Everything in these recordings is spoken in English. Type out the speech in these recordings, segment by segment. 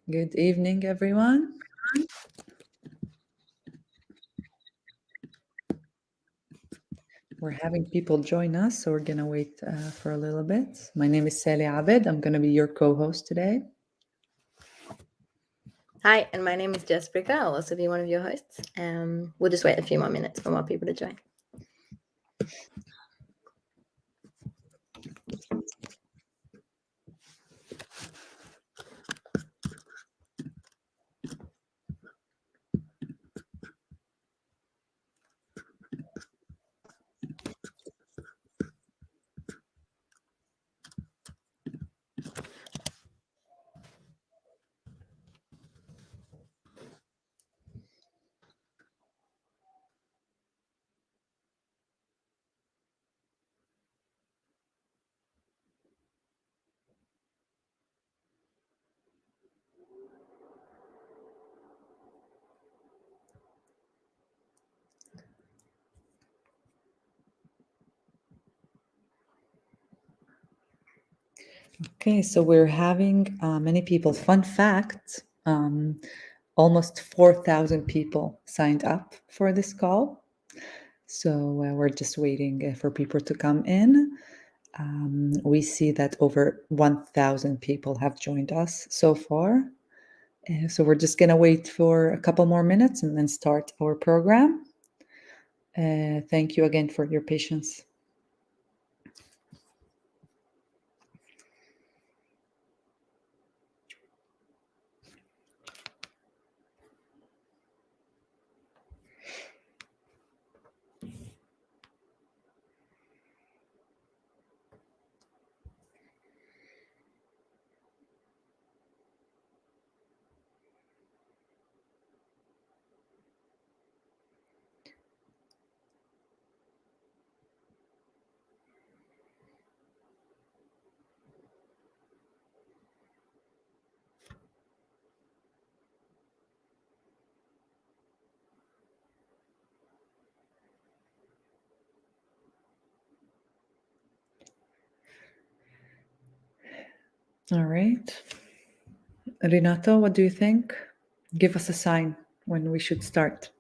Good evening, everyone. We're having people join us, so we're going to wait for a little bit. My name is Sally Abed. I'm going to be your co-host today. Hi, and my name is Jessica. I'll also be one of your hosts. We'll just wait a few more minutes for more people to join. Okay, so we're having many people. Fun fact, almost 4,000 people signed up for this call. So we're just waiting for people to come in. We see that over 1,000 people have joined us so far. So we're just going to wait for a couple more minutes and then start our program. Thank you again for your patience. All right. Renato, what do you think? Give us a sign when we should start.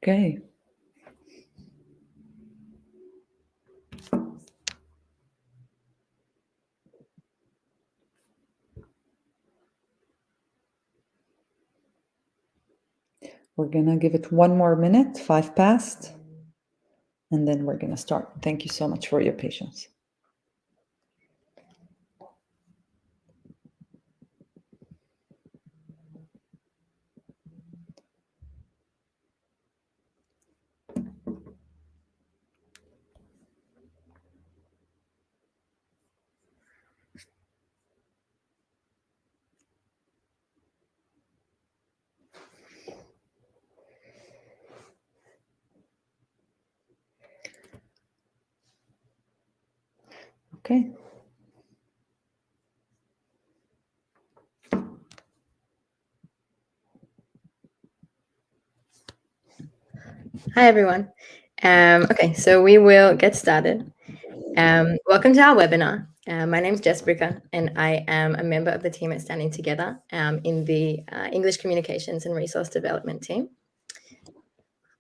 Okay. We're going to give it one more minute, 5 past, and then we're going to start. Thank you so much for your patience. Okay. Hi, everyone. Okay, so we will get started. Welcome to our webinar. My name is Jessica, and I am a member of the team at Standing Together in the English Communications and Resource Development team.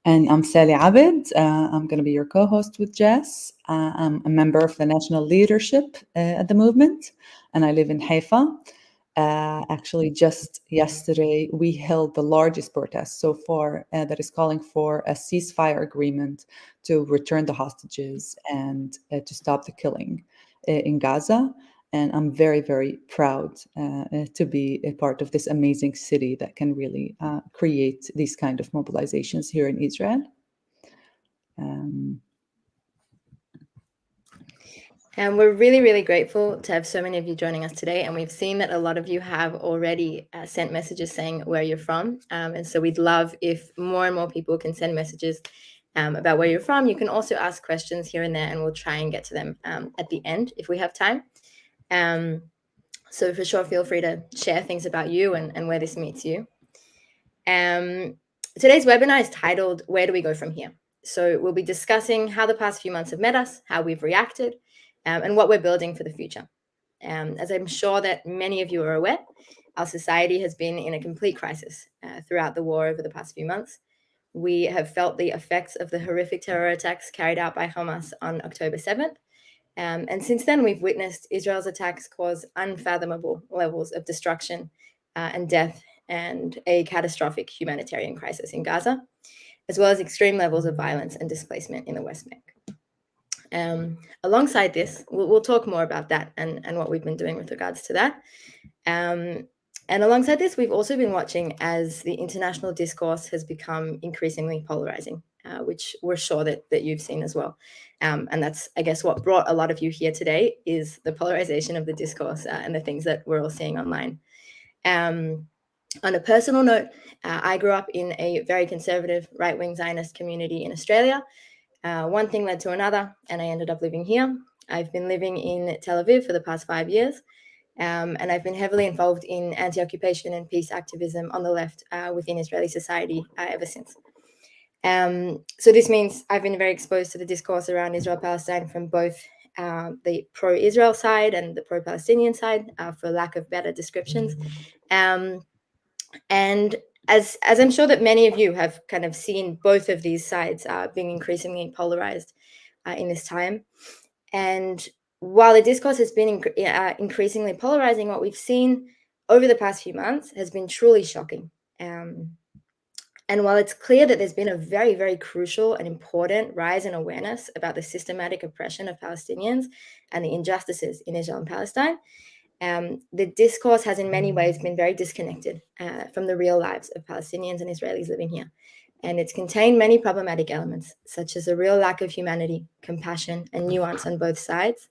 And I'm Sally Abed. I'm going to be your co-host with Jess. I'm a member of the national leadership at the movement, and I live in Haifa. Actually, just yesterday, we held the largest protest so far that is calling for a ceasefire agreement to return the hostages and to stop the killing in Gaza. And I'm very, very proud to be a part of this amazing city that can really create these kind of mobilizations here in Israel. Um, And we're really, really grateful to have so many of you joining us today. And we've seen that a lot of you have already sent messages saying where you're from. And so we'd love if more and more people can send messages about where you're from. You can also ask questions here and there, and we'll try and get to them at the end if we have time. So for sure, feel free to share things about you and where this meets you. Today's webinar is titled, Where Do We Go From Here? So we'll be discussing how the past few months have met us, how we've reacted, and what we're building for the future. As I'm sure that many of you are aware, our society has been in a complete crisis throughout the war over the past few months. We have felt the effects of the horrific terror attacks carried out by Hamas on October 7th. And since then, we've witnessed Israel's attacks cause unfathomable levels of destruction and death and a catastrophic humanitarian crisis in Gaza, as well as extreme levels of violence and displacement in the West Bank. Alongside this, we'll talk more about that and what we've been doing with regards to that. And alongside this, we've also been watching as the international discourse has become increasingly polarizing, which we're sure that you've seen as well. And that's, I guess, what brought a lot of you here today is the polarization of the discourse and the things that we're all seeing online. On a personal note, I grew up in a very conservative right-wing Zionist community in Australia. One thing led to another, and I ended up living here. I've been living in Tel Aviv for the past 5 years, and I've been heavily involved in anti-occupation and peace activism on the left within Israeli society ever since. So this means I've been very exposed to the discourse around Israel-Palestine from both the pro-Israel side and the pro-Palestinian side, for lack of better descriptions. And as I'm sure that many of you have kind of seen both of these sides being increasingly polarized in this time. And while the discourse has been increasingly polarizing, what we've seen over the past few months has been truly shocking. And while it's clear that there's been a very, very crucial and important rise in awareness about the systematic oppression of Palestinians and the injustices in Israel and Palestine, the discourse has in many ways been very disconnected from the real lives of Palestinians and Israelis living here. And it's contained many problematic elements, such as a real lack of humanity, compassion, and nuance on both sides,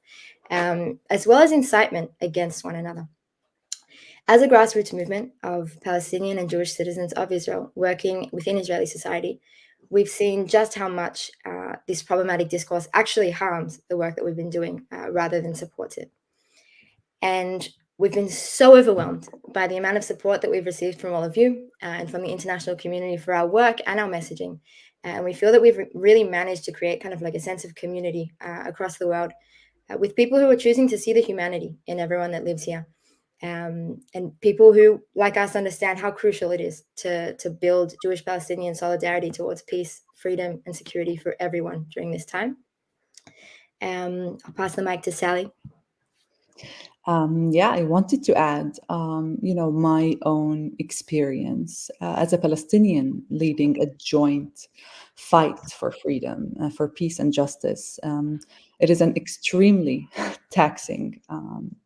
as well as incitement against one another. As a grassroots movement of Palestinian and Jewish citizens of Israel working within Israeli society, we've seen just how much this problematic discourse actually harms the work that we've been doing rather than supports it. And we've been so overwhelmed by the amount of support that we've received from all of you and from the international community for our work and our messaging. And we feel that we've really managed to create kind of like a sense of community across the world with people who are choosing to see the humanity in everyone that lives here. And people who, like us, understand how crucial it is to build Jewish-Palestinian solidarity towards peace, freedom, and security for everyone during this time. I'll pass the mic to Sally. Yeah, I wanted to add, my own experience as a Palestinian leading a joint fight for freedom, for peace and justice. It is an extremely taxing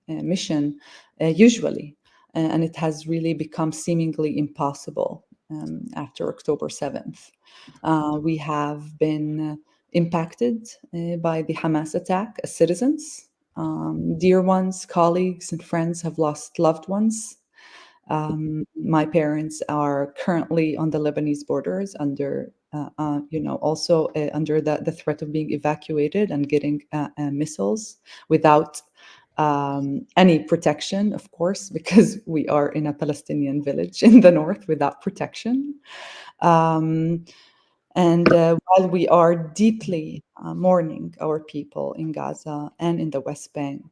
mission, usually, and it has really become seemingly impossible after October 7th. We have been impacted by the Hamas attack as citizens. Dear ones, colleagues, and friends have lost loved ones. My parents are currently on the Lebanese borders under, also under the threat of being evacuated and getting missiles without any protection, of course, because we are in a Palestinian village in the north without protection. And while we are deeply mourning our people in Gaza and in the West Bank,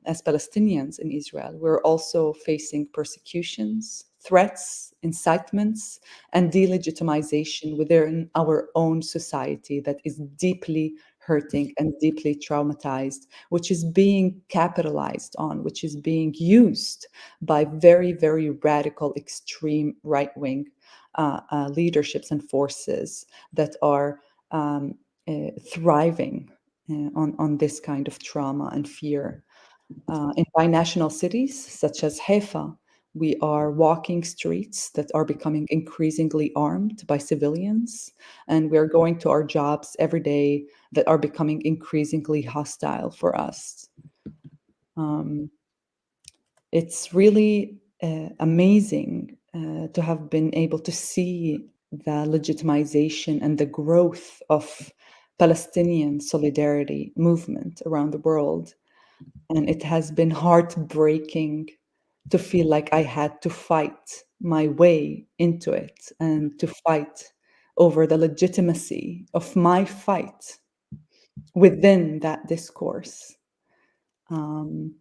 as Palestinians in Israel, we're also facing persecutions, threats, incitements, and delegitimization within our own society that is deeply hurting and deeply traumatized, which is being capitalized on, which is being used by very, very radical, extreme right-wing leaderships and forces that are thriving on this kind of trauma and fear. In binational cities such as Haifa, we are walking streets that are becoming increasingly armed by civilians, and we're going to our jobs every day that are becoming increasingly hostile for us. It's really amazing to have been able to see the legitimization and the growth of Palestinian solidarity movement around the world. And it has been heartbreaking to feel like I had to fight my way into it and to fight over the legitimacy of my fight within that discourse. Um,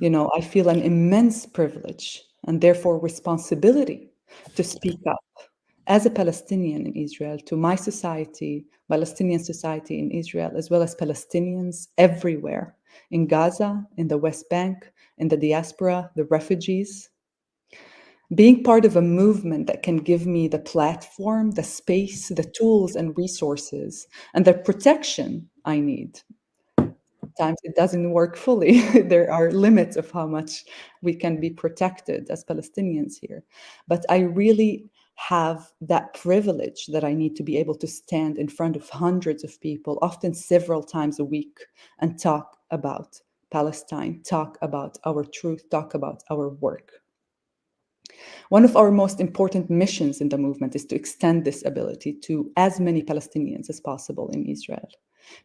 I feel an immense privilege and therefore responsibility to speak up as a Palestinian in Israel to my society, Palestinian society in Israel, as well as Palestinians everywhere in Gaza, in the West Bank, in the diaspora, the refugees. Being part of a movement that can give me the platform, the space, the tools and resources, and the protection I need. Sometimes it doesn't work fully. There are limits of how much we can be protected as Palestinians here. But I really have that privilege that I need to be able to stand in front of hundreds of people, often several times a week, and talk about Palestine, talk about our truth, talk about our work. One of our most important missions in the movement is to extend this ability to as many Palestinians as possible in Israel,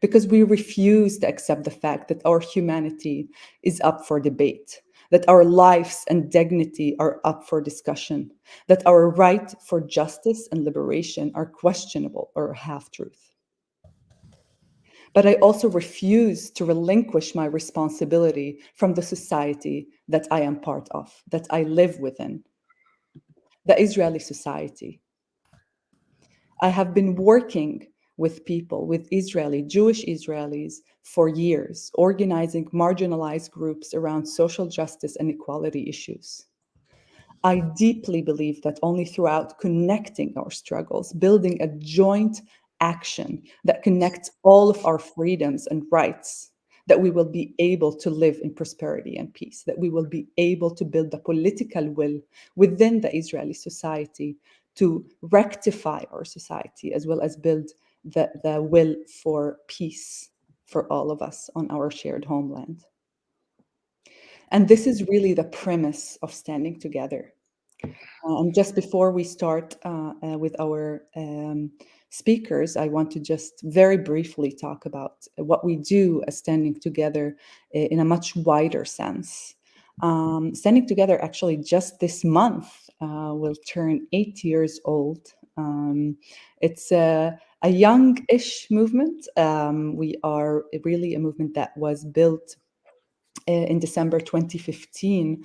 because we refuse to accept the fact that our humanity is up for debate, that our lives and dignity are up for discussion, that our right for justice and liberation are questionable or half-truth. But I also refuse to relinquish my responsibility from the society that I am part of, that I live within, the Israeli society. I have been working with people, with Jewish Israelis for years, organizing marginalized groups around social justice and equality issues. I deeply believe that only throughout connecting our struggles, building a joint action that connects all of our freedoms and rights, that we will be able to live in prosperity and peace, that we will be able to build the political will within the Israeli society to rectify our society, as well as build the will for peace for all of us on our shared homeland. And this is really the premise of standing together. And just before we start with our speakers, I want to just very briefly talk about what we do as Standing Together in a much wider sense. Standing Together actually just this month will turn 8 years old. It's a young-ish movement. We are really a movement that was built in December 2015,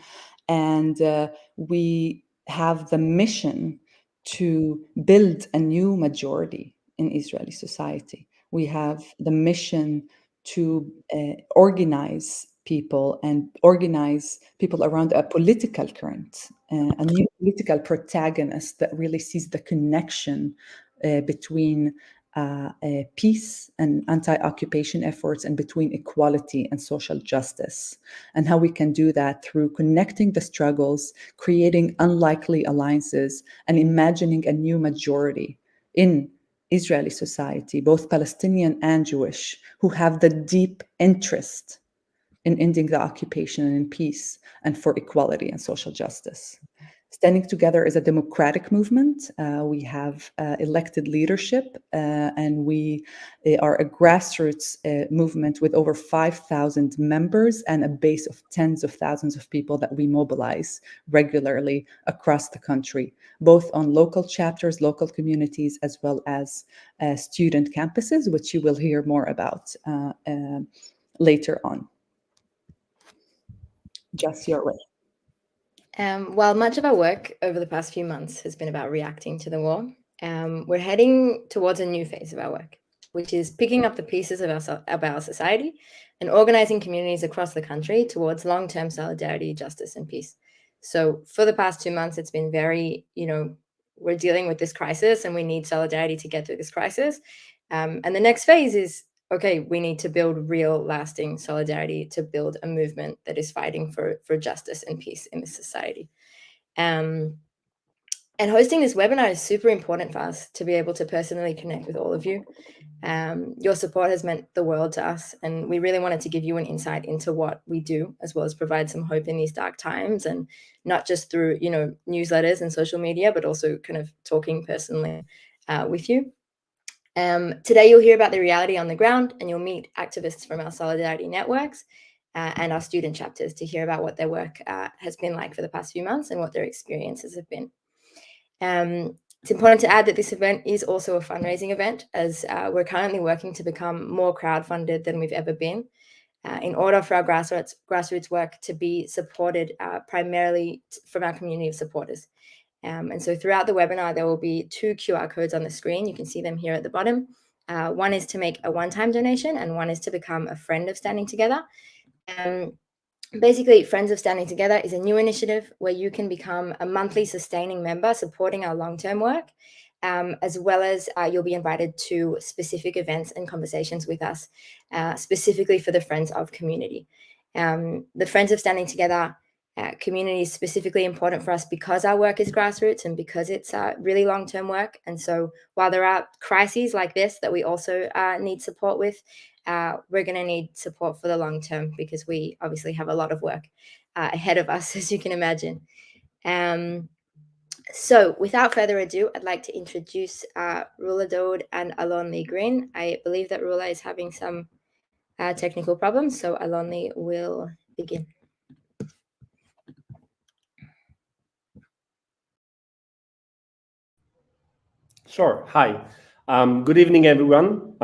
and we have the mission to build a new majority in Israeli society. We have the mission to organize people and organize people around a political current, a new political protagonist that really sees the connection between peace and anti-occupation efforts and between equality and social justice, and how we can do that through connecting the struggles, creating unlikely alliances, and imagining a new majority in Israeli society, both Palestinian and Jewish, who have the deep interest in ending the occupation and in peace and for equality and social justice. Standing Together is a democratic movement. We have elected leadership, and we are a grassroots movement with over 5,000 members and a base of tens of thousands of people that we mobilize regularly across the country, both on local chapters, local communities, as well as student campuses, which you will hear more about later on. Just your way. While much of our work over the past few months has been about reacting to the war, we're heading towards a new phase of our work. which is picking up the pieces of our society and organizing communities across the country towards long-term solidarity, justice, and peace. So for the past 2 months, it's been very, we're dealing with this crisis and we need solidarity to get through this crisis. And the next phase is, okay, we need to build real lasting solidarity to build a movement that is fighting for justice and peace in this society. And hosting this webinar is super important for us to be able to personally connect with all of you. Your support has meant the world to us, and we really wanted to give you an insight into what we do, as well as provide some hope in these dark times, and not just through, newsletters and social media, but also kind of talking personally with you. Today, you'll hear about the reality on the ground, and you'll meet activists from our solidarity networks and our student chapters to hear about what their work has been like for the past few months and what their experiences have been. It's important to add that this event is also a fundraising event, as we're currently working to become more crowdfunded than we've ever been, in order for our grassroots work to be supported primarily from our community of supporters. And so throughout the webinar, there will be 2 QR codes on the screen. You can see them here at the bottom. One is to make a one-time donation, and one is to become a friend of Standing Together. Basically, Friends of Standing Together is a new initiative where you can become a monthly sustaining member supporting our long-term work, as well as you'll be invited to specific events and conversations with us, specifically for the Friends of community. The Friends of Standing Together community is specifically important for us because our work is grassroots and because it's really long-term work. And so while there are crises like this that we also need support with, we're going to need support for the long term because we obviously have a lot of work ahead of us, as you can imagine. So without further ado, I'd like to introduce Rula Daoud and Alon Lee Green. I believe that Rula is having some technical problems, so Alon Lee will begin. Sure. Hi. Good evening, everyone.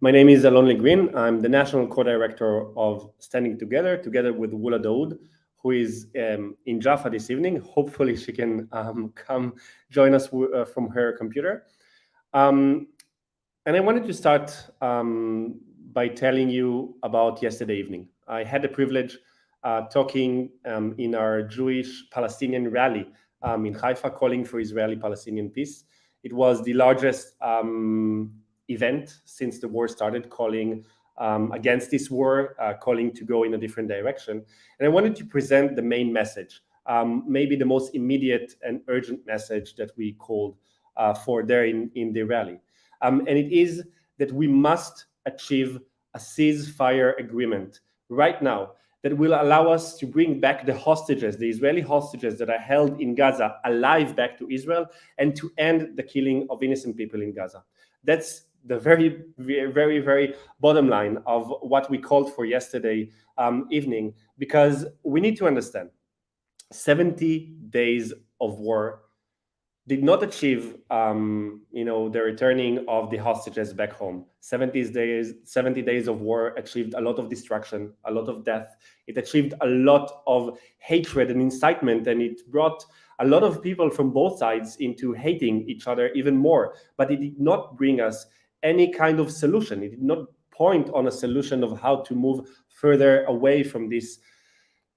My name is Alon Lee Green. I'm the National Co-Director of Standing Together with Rula Daoud, who is in Jaffa this evening. Hopefully she can come join us from her computer. And I wanted to start by telling you about yesterday evening. I had the privilege talking in our Jewish Palestinian rally in Haifa, calling for Israeli-Palestinian peace. It was the largest event since the war started, calling against this war, calling to go in a different direction. And I wanted to present the main message, maybe the most immediate and urgent message that we called for there in the rally. And it is that we must achieve a ceasefire agreement right now that will allow us to bring back the hostages, the Israeli hostages that are held in Gaza, alive back to Israel, and to end the killing of innocent people in Gaza. That's the very, very, very bottom line of what we called for yesterday evening, because we need to understand 70 days of war did not achieve, the returning of the hostages back home. 70 days of war achieved a lot of destruction, a lot of death. It achieved a lot of hatred and incitement, and it brought a lot of people from both sides into hating each other even more. But it did not bring us any kind of solution. It did not point on a solution of how to move further away from this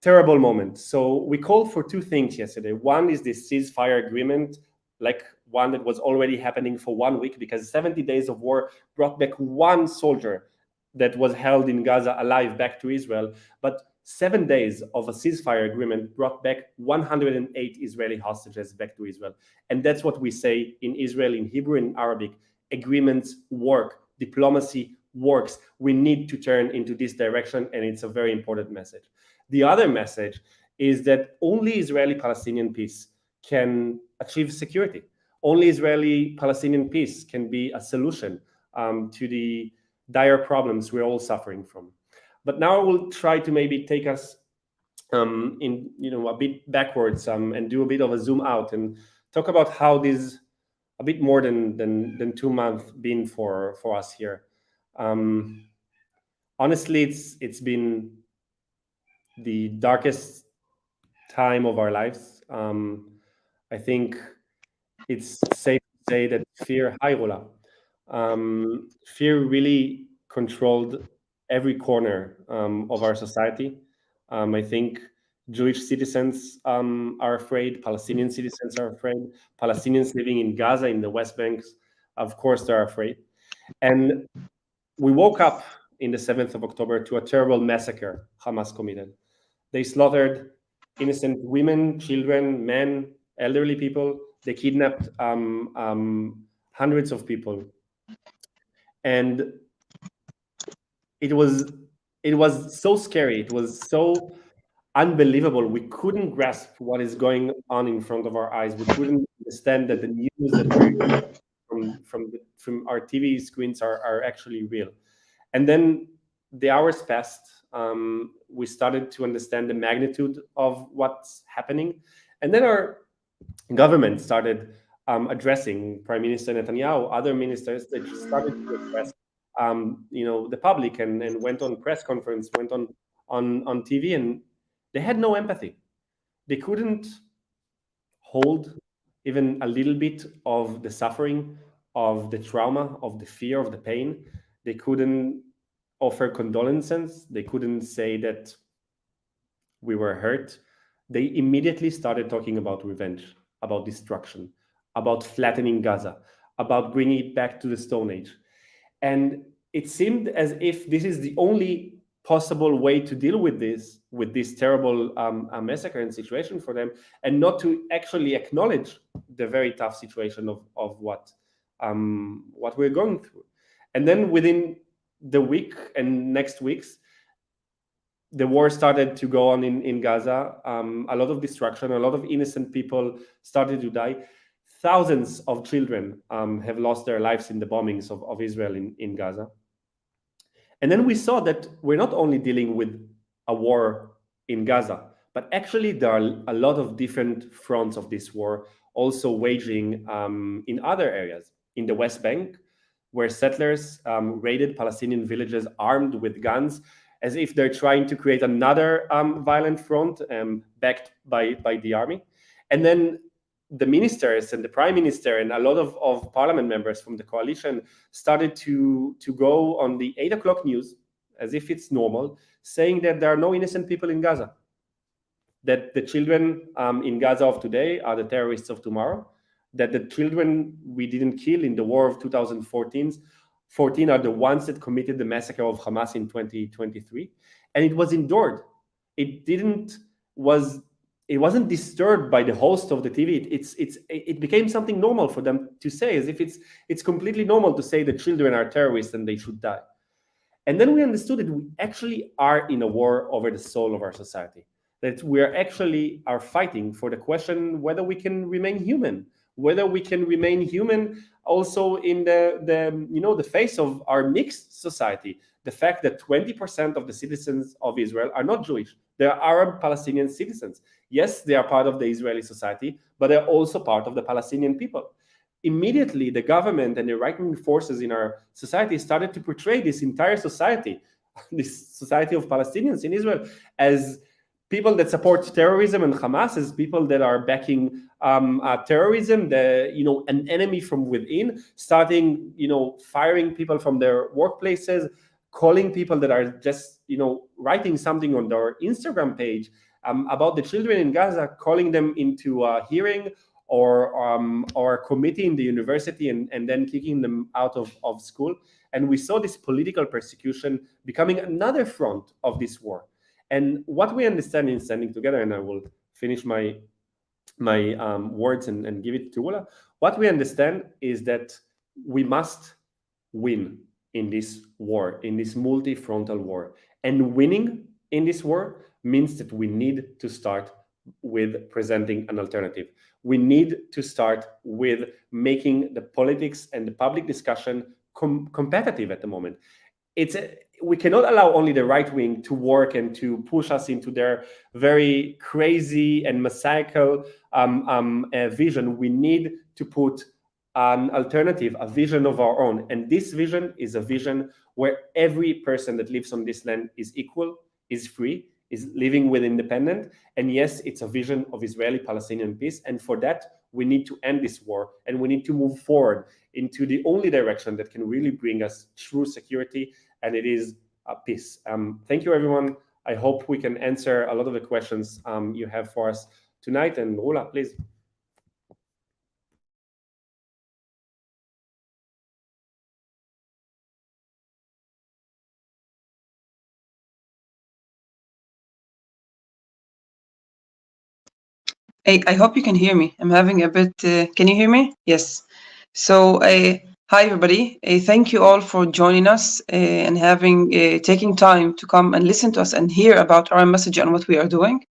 terrible moment. So we called for 2 things yesterday. One is this ceasefire agreement, like one that was already happening for 1 week, because 70 days of war brought back 1 soldier that was held in Gaza alive back to Israel. But 7 days of a ceasefire agreement brought back 108 Israeli hostages back to Israel. And that's what we say in Israel, in Hebrew and Arabic. Agreements work. Diplomacy works. We need to turn into this direction, and it's a very important message. The other message is that only Israeli-Palestinian peace can achieve security. Only Israeli-Palestinian peace can be a solution to the dire problems we're all suffering from. But now I will try to maybe take us in a bit backwards and do a bit of a zoom out and talk about how this a bit more than 2 months been for us here. Honestly, it's been the darkest time of our lives. I think it's safe to say that fear, hi Rola. Fear really controlled every corner of our society. I think Jewish citizens are afraid, Palestinian citizens are afraid, Palestinians living in Gaza, in the West Banks, of course, they're afraid. And we woke up in the 7th of October to a terrible massacre Hamas committed. They slaughtered innocent women, children, men, elderly people. They kidnapped hundreds of people, and it was so scary. It was so unbelievable. We couldn't grasp what is going on in front of our eyes. We couldn't understand that the news that we're from our TV screens are actually real. And then the hours passed. We started to understand the magnitude of what's happening, and then our government started addressing Prime Minister Netanyahu, other ministers. They just started to address, the public, and went on press conference, went on TV, and they had no empathy. They couldn't hold even a little bit of the suffering, of the trauma, of the fear, of the pain. They couldn't offer condolences. They couldn't say that we were hurt. They immediately started talking about revenge, about destruction, about flattening Gaza, about bringing it back to the Stone Age. And it seemed as if this is the only possible way to deal with this terrible massacre and situation for them, and not to actually acknowledge the very tough situation of what we're going through. And then within the week and next weeks, the war started to go on in Gaza. A lot of destruction, a lot of innocent people started to die. Thousands of children have lost their lives in the bombings of Israel in Gaza. And then we saw that we're not only dealing with a war in Gaza, but actually there are a lot of different fronts of this war also waging in other areas. In the West Bank, where settlers raided Palestinian villages armed with guns, as if they're trying to create another violent front backed by the army. And then the ministers and the prime minister and a lot of parliament members from the coalition started to go on the 8 o'clock news, as if it's normal, saying that there are no innocent people in Gaza, that the children in Gaza of today are the terrorists of tomorrow, that the children we didn't kill in the war of 2014 are the ones that committed the massacre of Hamas in 2023. And it was endured. It wasn't disturbed by the host of the TV. It became something normal for them to say, as if it's completely normal to say that children are terrorists and they should die. And then we understood that we actually are in a war over the soul of our society, that we are fighting for the question whether we can remain human, whether we can remain human also in the face of our mixed society. The fact that 20% of the citizens of Israel are not Jewish. They're Arab Palestinian citizens. Yes, they are part of the Israeli society, but they're also part of the Palestinian people. Immediately, the government and the right-wing forces in our society started to portray this entire society, this society of Palestinians in Israel, as people that support terrorism, and Hamas as people that are backing terrorism, an enemy from within, starting, firing people from their workplaces, calling people that are just, writing something on their Instagram page about the children in Gaza, calling them into a hearing or a committee in the university, and then kicking them out of school. And we saw this political persecution becoming another front of this war. And what we understand in Standing Together, and I will finish my words and give it to Wula, what we understand is that we must win in this war, in this multi-frontal war. And winning in this war means that we need to start with presenting an alternative. We need to start with making the politics and the public discussion competitive at the moment. We cannot allow only the right wing to work and to push us into their very crazy and messianical vision. We need to put an alternative, a vision of our own. And this vision is a vision where every person that lives on this land is equal, is free, is living with independence. And yes, it's a vision of Israeli-Palestinian peace. And for that, we need to end this war, and we need to move forward into the only direction that can really bring us true security, and it is peace. Thank you, everyone. I hope we can answer a lot of the questions you have for us tonight. And Rula, please. I hope you can hear me. I'm having a bit, can you hear me? Yes. So, hi everybody. Thank you all for joining us and taking time to come and listen to us and hear about our message and what we are doing.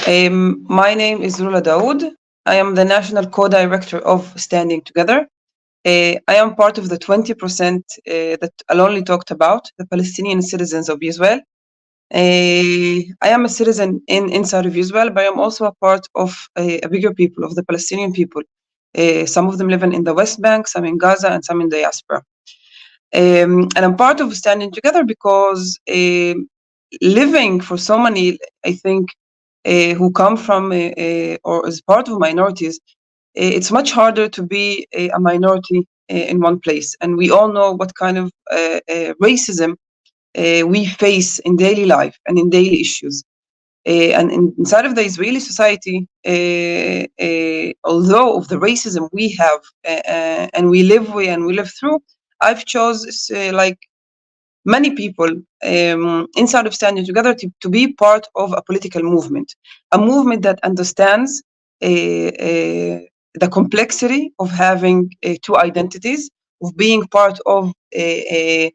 My name is Rula Daoud. I am the National Co-Director of Standing Together. I am part of the 20% that Alonli talked about, the Palestinian citizens of Israel. I am a citizen inside of Israel, but I am also a part of a bigger people, of the Palestinian people. Some of them living in the West Bank, some in Gaza, and some in the diaspora. And I'm part of Standing Together because living for so many, I think, who come from or as part of minorities, it's much harder to be a minority in one place. And we all know what kind of racism we face in daily life and in daily issues. And inside of the Israeli society, although of the racism we have and we live through, I've chose like many people inside of Standing Together to be part of a political movement, a movement that understands the complexity of having two identities, of being part of a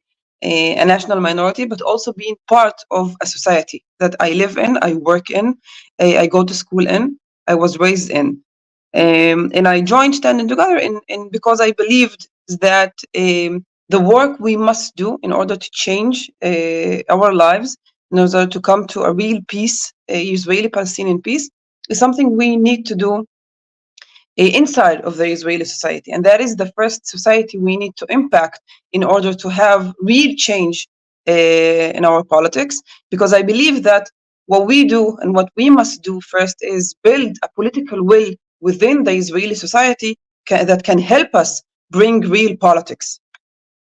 national minority, but also being part of a society that I live in, I work in, I go to school in, I was raised in. And I joined Standing Together in because I believed that the work we must do in order to change our lives, in order to come to a real peace, Israeli-Palestinian peace, is something we need to do inside of the Israeli society. And that is the first society we need to impact in order to have real change in our politics. Because I believe that what we do and what we must do first is build a political will within the Israeli society that can help us bring real politics.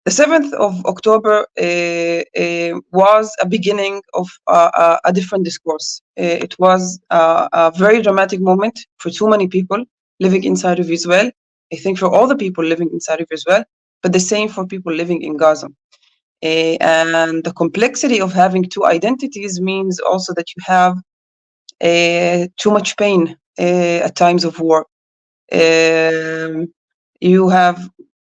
The 7th of October was a beginning of a different discourse. It was a very dramatic moment for too many people living inside of Israel. I think for all the people living inside of Israel, but the same for people living in Gaza. And the complexity of having two identities means also that you have too much pain at times of war. I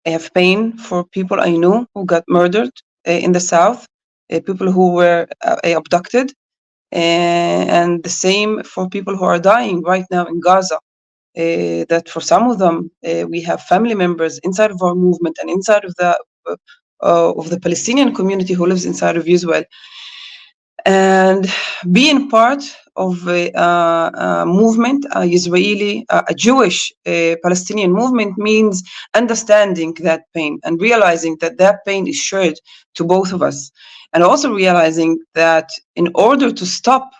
have pain for people I knew who got murdered in the south, people who were abducted, and the same for people who are dying right now in Gaza. That for some of them, we have family members inside of our movement and inside of the Palestinian community who lives inside of Israel. And being part of a movement, a Jewish Palestinian movement, means understanding that pain and realizing that that pain is shared to both of us. And also realizing that in order to stop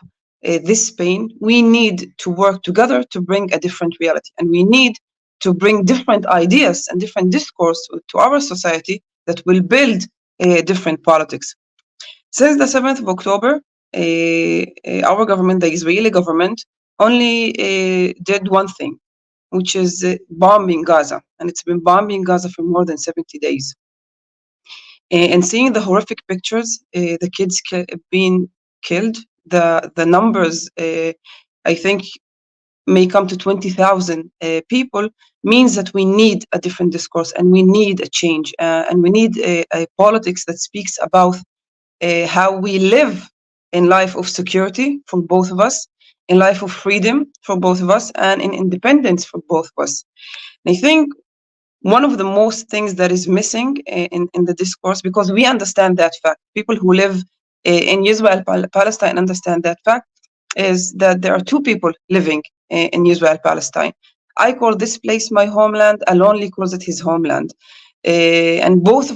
this pain, we need to work together to bring a different reality. And we need to bring different ideas and different discourse to our society that will build different politics. Since the 7th of October, our government, the Israeli government, only did one thing, which is bombing Gaza. And it's been bombing Gaza for more than 70 days. And seeing the horrific pictures, the kids being killed, the numbers, I think, may come to 20,000 people, means that we need a different discourse and we need a change. And we need a politics that speaks about how we live in life of security for both of us, in life of freedom for both of us, and in independence for both of us. And I think one of the most things that is missing in the discourse, because we understand that fact, people who live in Israel, Palestine understand that fact, is that there are two people living in Israel, Palestine. I call this place my homeland, Alonli calls it his homeland. And both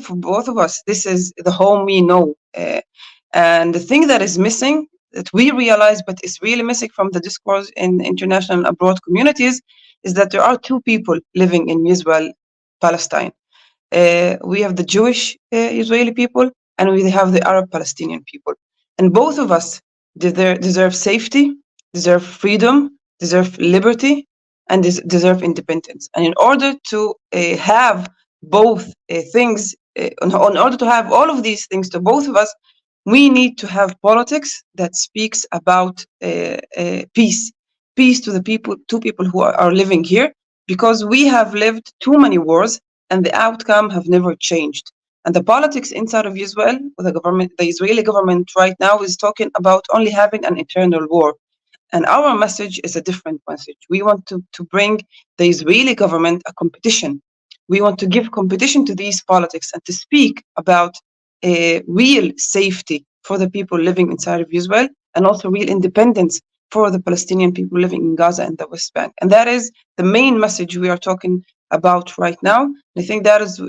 of us, this is the home we know. And the thing that is missing that we realize, but is really missing from the discourse in international and abroad communities, is that there are two people living in Israel, Palestine. We have the Jewish Israeli people, and we have the Arab Palestinian people. And both of us deserve safety, deserve freedom, deserve liberty, and deserve independence. And in order to have both things, in order to have all of these things to both of us, we need to have politics that speaks about peace, peace to the people, to people who are living here, because we have lived too many wars and the outcome have never changed. And the politics inside of Israel, the government, the Israeli government right now is talking about only having an internal war. And our message is a different message. We want to bring the Israeli government a competition. We want to give competition to these politics and to speak about real safety for the people living inside of Israel, and also real independence for the Palestinian people living in Gaza and the West Bank. And that is the main message we are talking about right now. I think that is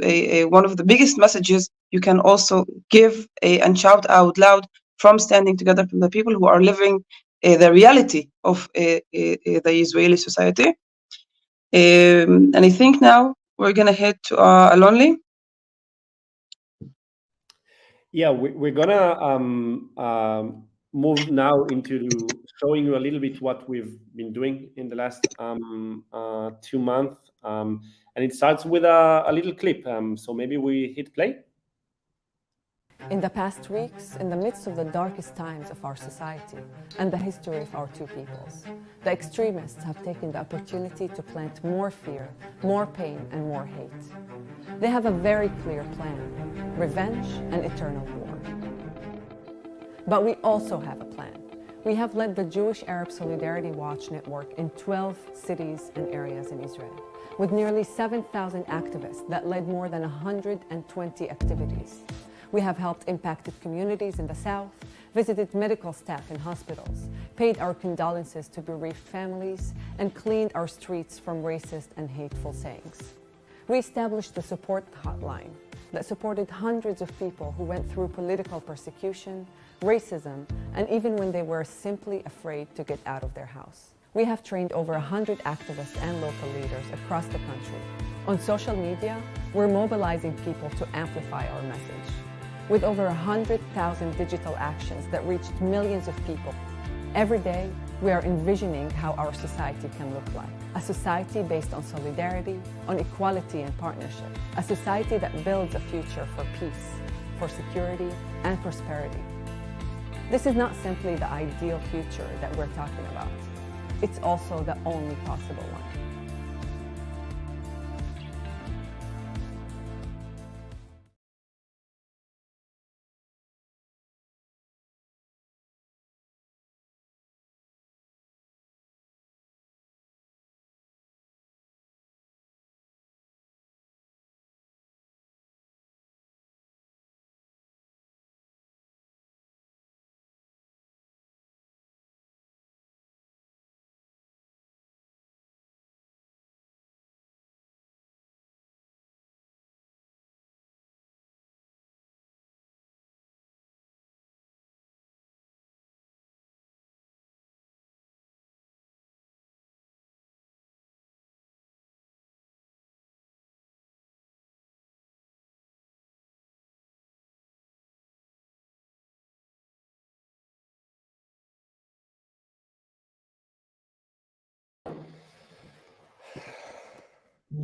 one of the biggest messages you can also give and shout out loud from Standing Together, from the people who are living the reality of the Israeli society. And I think now we're going to head to Alonli. Yeah, we're gonna move now into showing you a little bit what we've been doing in the last 2 months, and it starts with a little clip. So maybe we hit play. In the past weeks, in the midst of the darkest times of our society and the history of our two peoples, the extremists have taken the opportunity to plant more fear, more pain, and more hate. They have a very clear plan: revenge and eternal war. But we also have a plan. We have led the Jewish Arab Solidarity Watch network in 12 cities and areas in Israel, with nearly 7,000 activists that led more than 120 activities. We have helped impacted communities in the South, visited medical staff in hospitals, paid our condolences to bereaved families, and cleaned our streets from racist and hateful sayings. We established the support hotline that supported hundreds of people who went through political persecution, racism, and even when they were simply afraid to get out of their house. We have trained over 100 activists and local leaders across the country. On social media, we're mobilizing people to amplify our message. With over 100,000 digital actions that reached millions of people. Every day, we are envisioning how our society can look like. A society based on solidarity, on equality and partnership. A society that builds a future for peace, for security and prosperity. This is not simply the ideal future that we're talking about. It's also the only possible one.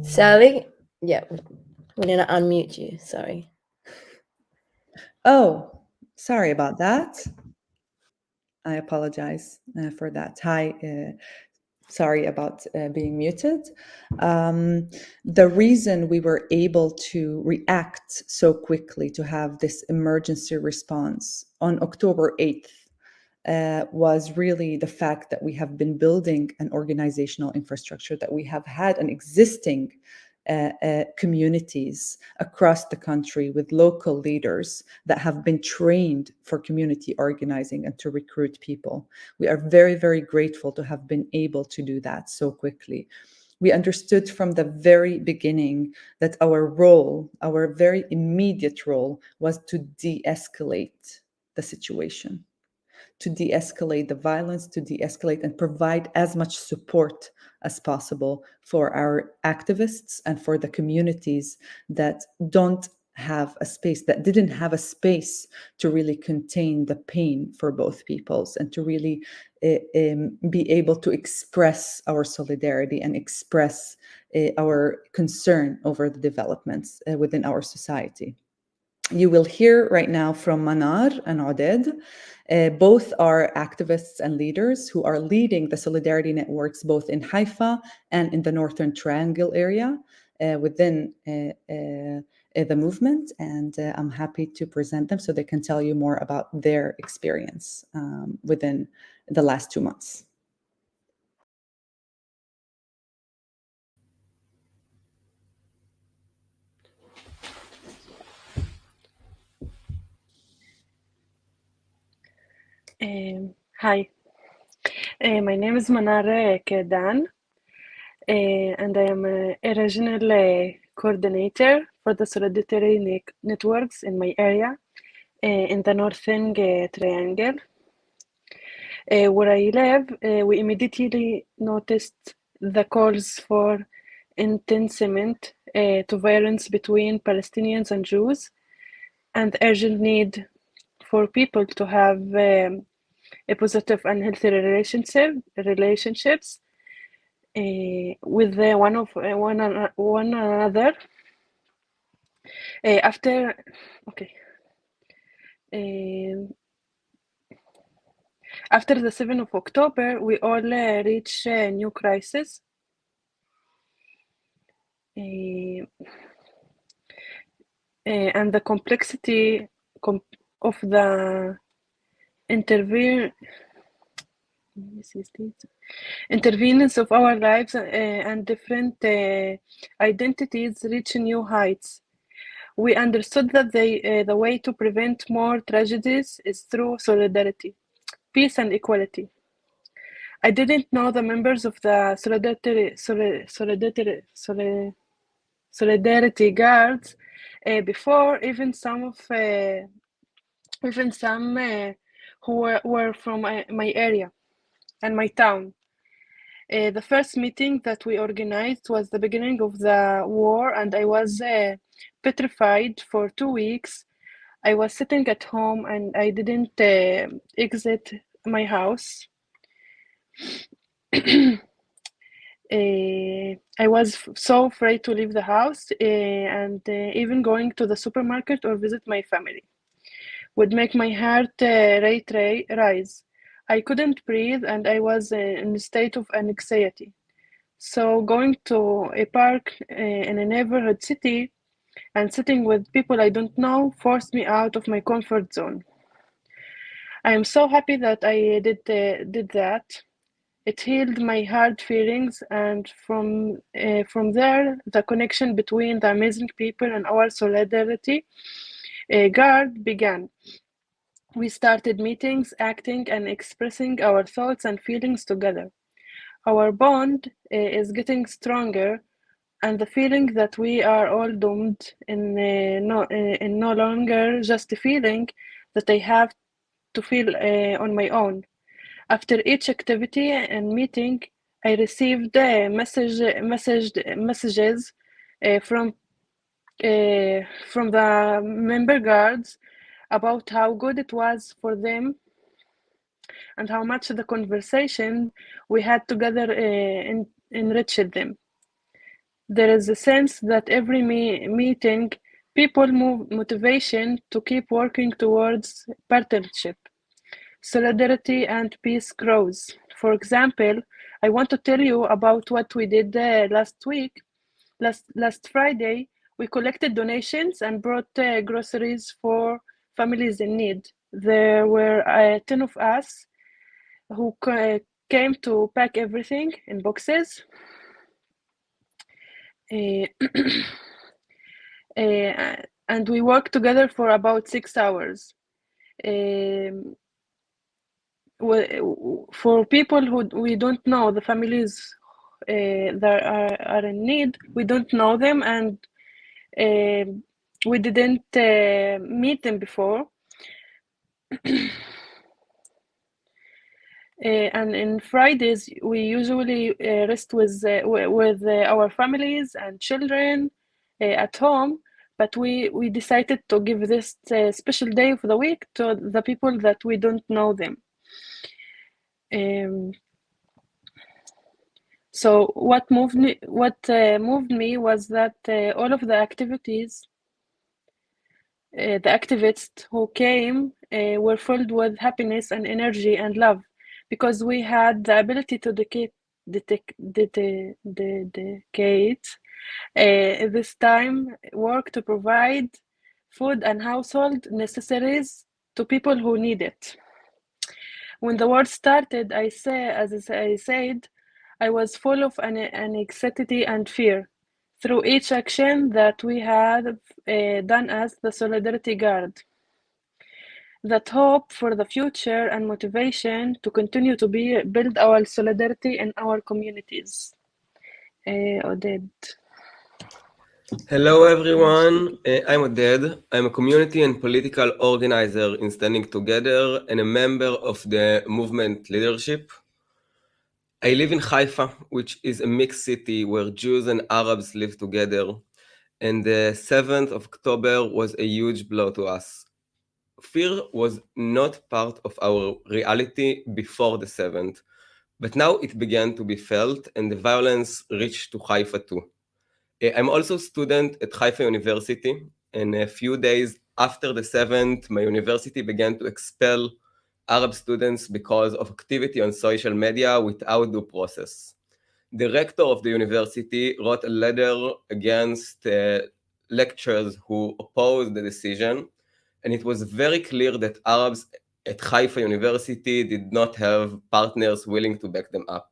Sally, yeah, we're gonna unmute you. Sorry. Oh, sorry about that. I apologize for that. Hi, sorry about being muted. The reason we were able to react so quickly to have this emergency response on October 8th was really the fact that we have been building an organizational infrastructure, that we have had an existing communities across the country with local leaders that have been trained for community organizing and to recruit people. We are very, very grateful to have been able to do that so quickly. We understood from the very beginning that our role, our very immediate role, was to de-escalate the situation. to de-escalate the violence, to de-escalate and provide as much support as possible for our activists and for the communities that don't have a space, that didn't have a space to really contain the pain for both peoples, and to really be able to express our solidarity and express our concern over the developments within our society. You will hear right now from Manar and Oded. Both are activists and leaders who are leading the solidarity networks both in Haifa and in the Northern Triangle area within the movement. And I'm happy to present them so they can tell you more about their experience within the last 2 months. Hi, my name is Manar Kedan, and I am a regional coordinator for the solidarity networks in my area in the Northern Triangle. Where I live, we immediately noticed the calls for intensement to violence between Palestinians and Jews, and the urgent need for people to have a positive and healthy relationships with one another. After the 7th of October, we all reach a new crisis. And the complexity of the intervenence of our lives and different identities reach new heights. We understood that the way to prevent more tragedies is through solidarity, peace, and equality. I didn't know the members of the Solidarity Guards before, even some who were from my area and my town. The first meeting that we organized was the beginning of the war, and I was petrified for 2 weeks. I was sitting at home and I didn't exit my house. I was so afraid to leave the house, and even going to the supermarket or visit my family would make my heart rate rise. I couldn't breathe, and I was in a state of anxiety. So going to a park in a neighborhood city and sitting with people I don't know forced me out of my comfort zone. I am so happy that I did that. It healed my hard feelings, and from there, the connection between the amazing people and our solidarity guard began. We started meetings, acting, and expressing our thoughts and feelings together. Our bond is getting stronger, and the feeling that we are all doomed in no longer just a feeling that I have to feel on my own. After each activity and meeting, I received messages from the member guards about how good it was for them and how much the conversation we had together enriched them. There is a sense that every meeting, people move motivation to keep working towards partnership. Solidarity and peace grows. For example, I want to tell you about what we did last week. Last Friday, we collected donations and brought groceries for families in need. There were 10 of us who came to pack everything in boxes. And we worked together for about 6 hours. For people who we don't know, the families that are in need, we don't know them, and we didn't meet them before. And in Fridays, we usually rest with our families and children at home. But we decided to give this special day of the week to the people that we don't know them. So what moved me was that all of the activities, the activists who came were filled with happiness and energy and love, because we had the ability to dedicate this time work to provide food and household necessaries to people who need it. When the war started, as I said, I was full of anxiety and fear. Through each action that we have done as the Solidarity Guard, that hope for the future and motivation to continue to build our solidarity in our communities. Oded. Hello everyone, I'm Oded. I'm a community and political organizer in Standing Together and a member of the movement leadership. I live in Haifa, which is a mixed city where Jews and Arabs live together, and the 7th of October was a huge blow to us. Fear was not part of our reality before the 7th, but now it began to be felt and the violence reached to Haifa too. I'm also a student at Haifa University, and a few days after the 7th, my university began to expel Arab students because of activity on social media without due process. The rector of the university wrote a letter against lecturers who opposed the decision, and it was very clear that Arabs at Haifa University did not have partners willing to back them up.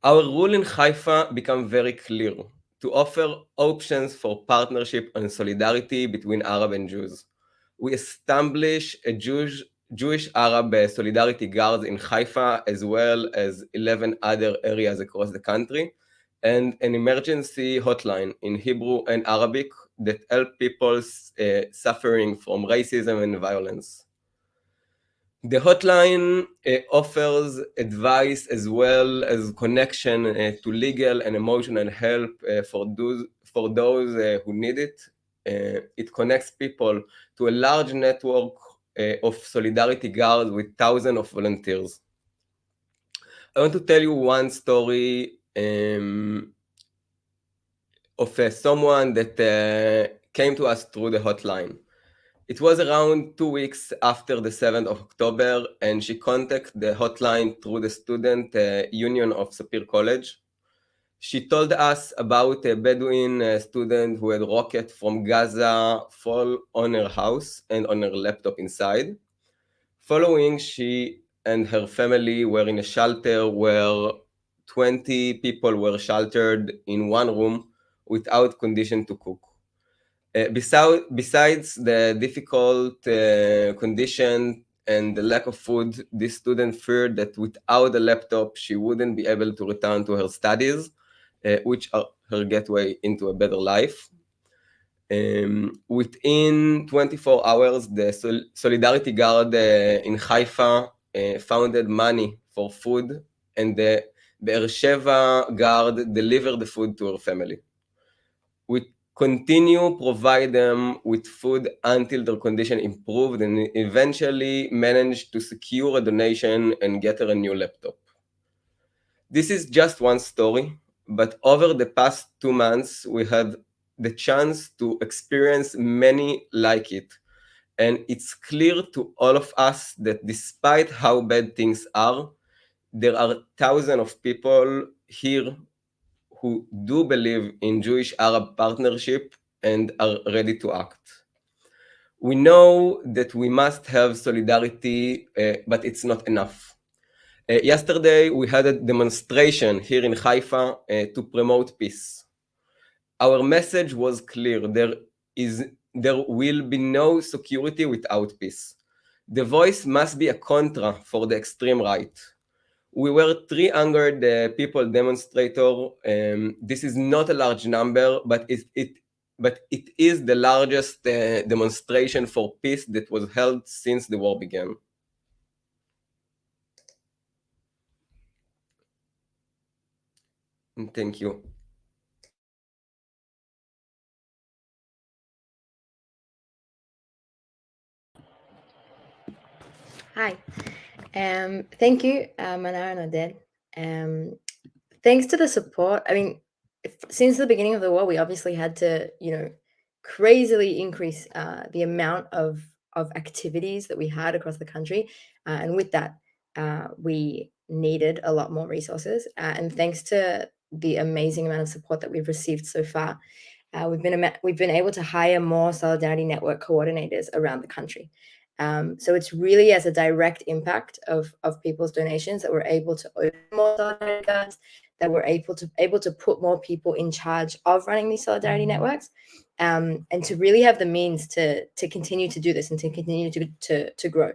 Our rule in Haifa became very clear: to offer options for partnership and solidarity between Arab and Jews. We established a Jewish-Arab solidarity guard in Haifa, as well as 11 other areas across the country, and an emergency hotline in Hebrew and Arabic that help people suffering from racism and violence. The hotline offers advice as well as connection to legal and emotional help for those who need it. It connects people to a large network of solidarity guards with thousands of volunteers. I want to tell you one story of someone that came to us through the hotline. It was around 2 weeks after the 7th of October, and she contacted the hotline through the student union of Sapir College. She told us about a Bedouin student who had a rocket from Gaza fall on her house and on her laptop inside. Following, she and her family were in a shelter where 20 people were sheltered in one room without condition to cook. Besides the difficult condition and the lack of food, this student feared that without a laptop, she wouldn't be able to return to her studies, which are her gateway into a better life. Within 24 hours, the Solidarity Guard in Haifa founded money for food, and the Be'er Sheva Guard delivered the food to her family. We continue provide them with food until their condition improved, and eventually managed to secure a donation and get her a new laptop. This is just one story, but over the past 2 months, we had the chance to experience many like it. And it's clear to all of us that despite how bad things are, there are thousands of people here who do believe in Jewish-Arab partnership and are ready to act. We know that we must have solidarity, but it's not enough. Yesterday, we had a demonstration here in Haifa to promote peace. Our message was clear: there will be no security without peace. The voice must be a contra for the extreme right. We were 300 people demonstrator. This is not a large number, but it is the largest demonstration for peace that was held since the war began. Thank you. Hi. Thank you, Manar and Oded. Thanks to the support. I mean, since the beginning of the war, we obviously had to, crazily increase the amount of activities that we had across the country, and with that, we needed a lot more resources. And thanks to the amazing amount of support that we've received so far, we've been able to hire more Solidarity Network coordinators around the country. So it's really as a direct impact of people's donations that we're able to open more solidarity guards, that we're able to put more people in charge of running these solidarity networks, and to really have the means to continue to do this and to continue to grow.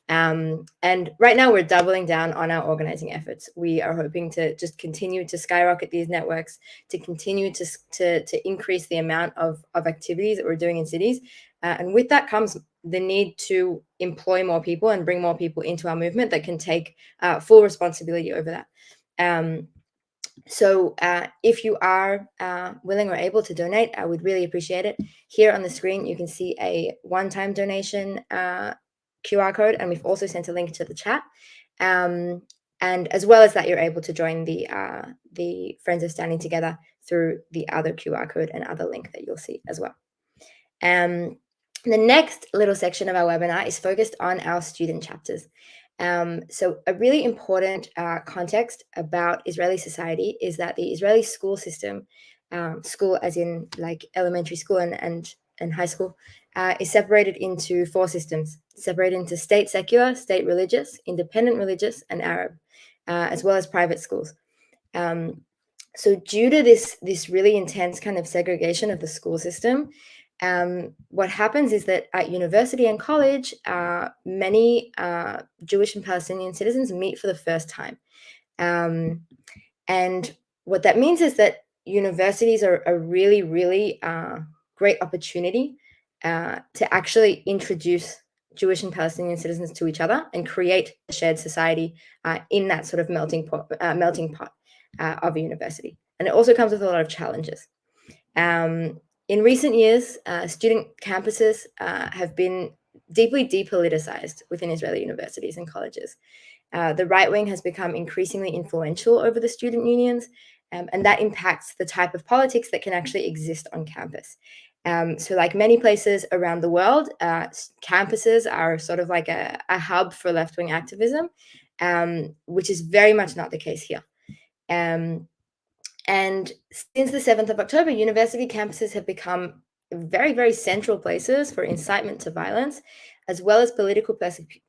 And right now we're doubling down on our organizing efforts. We are hoping to just continue to skyrocket these networks, to continue to increase the amount of activities that we're doing in cities. And with that comes the need to employ more people and bring more people into our movement that can take full responsibility over that. So if you are willing or able to donate, I would really appreciate it. Here on the screen, you can see a one-time donation QR code, and we've also sent a link to the chat. And as well as that, you're able to join the Friends of Standing Together through the other QR code and other link that you'll see as well. The next little section of our webinar is focused on our student chapters. So a really important context about Israeli society is that the Israeli school system, school as in like elementary school and high school, is separated into 4 systems, separated into state secular, state religious, independent religious, and Arab, as well as private schools. So due to this really intense kind of segregation of the school system, what happens is that at university and college, many Jewish and Palestinian citizens meet for the first time. And what that means is that universities are a really, really great opportunity to actually introduce Jewish and Palestinian citizens to each other and create a shared society in that sort of melting pot of a university. And it also comes with a lot of challenges. In recent years, student campuses have been deeply depoliticized within Israeli universities and colleges. The right wing has become increasingly influential over the student unions, and that impacts the type of politics that can actually exist on campus. So like many places around the world, campuses are sort of like a hub for left-wing activism, which is very much not the case here. And since the 7th of October, university campuses have become very, very central places for incitement to violence, as well as political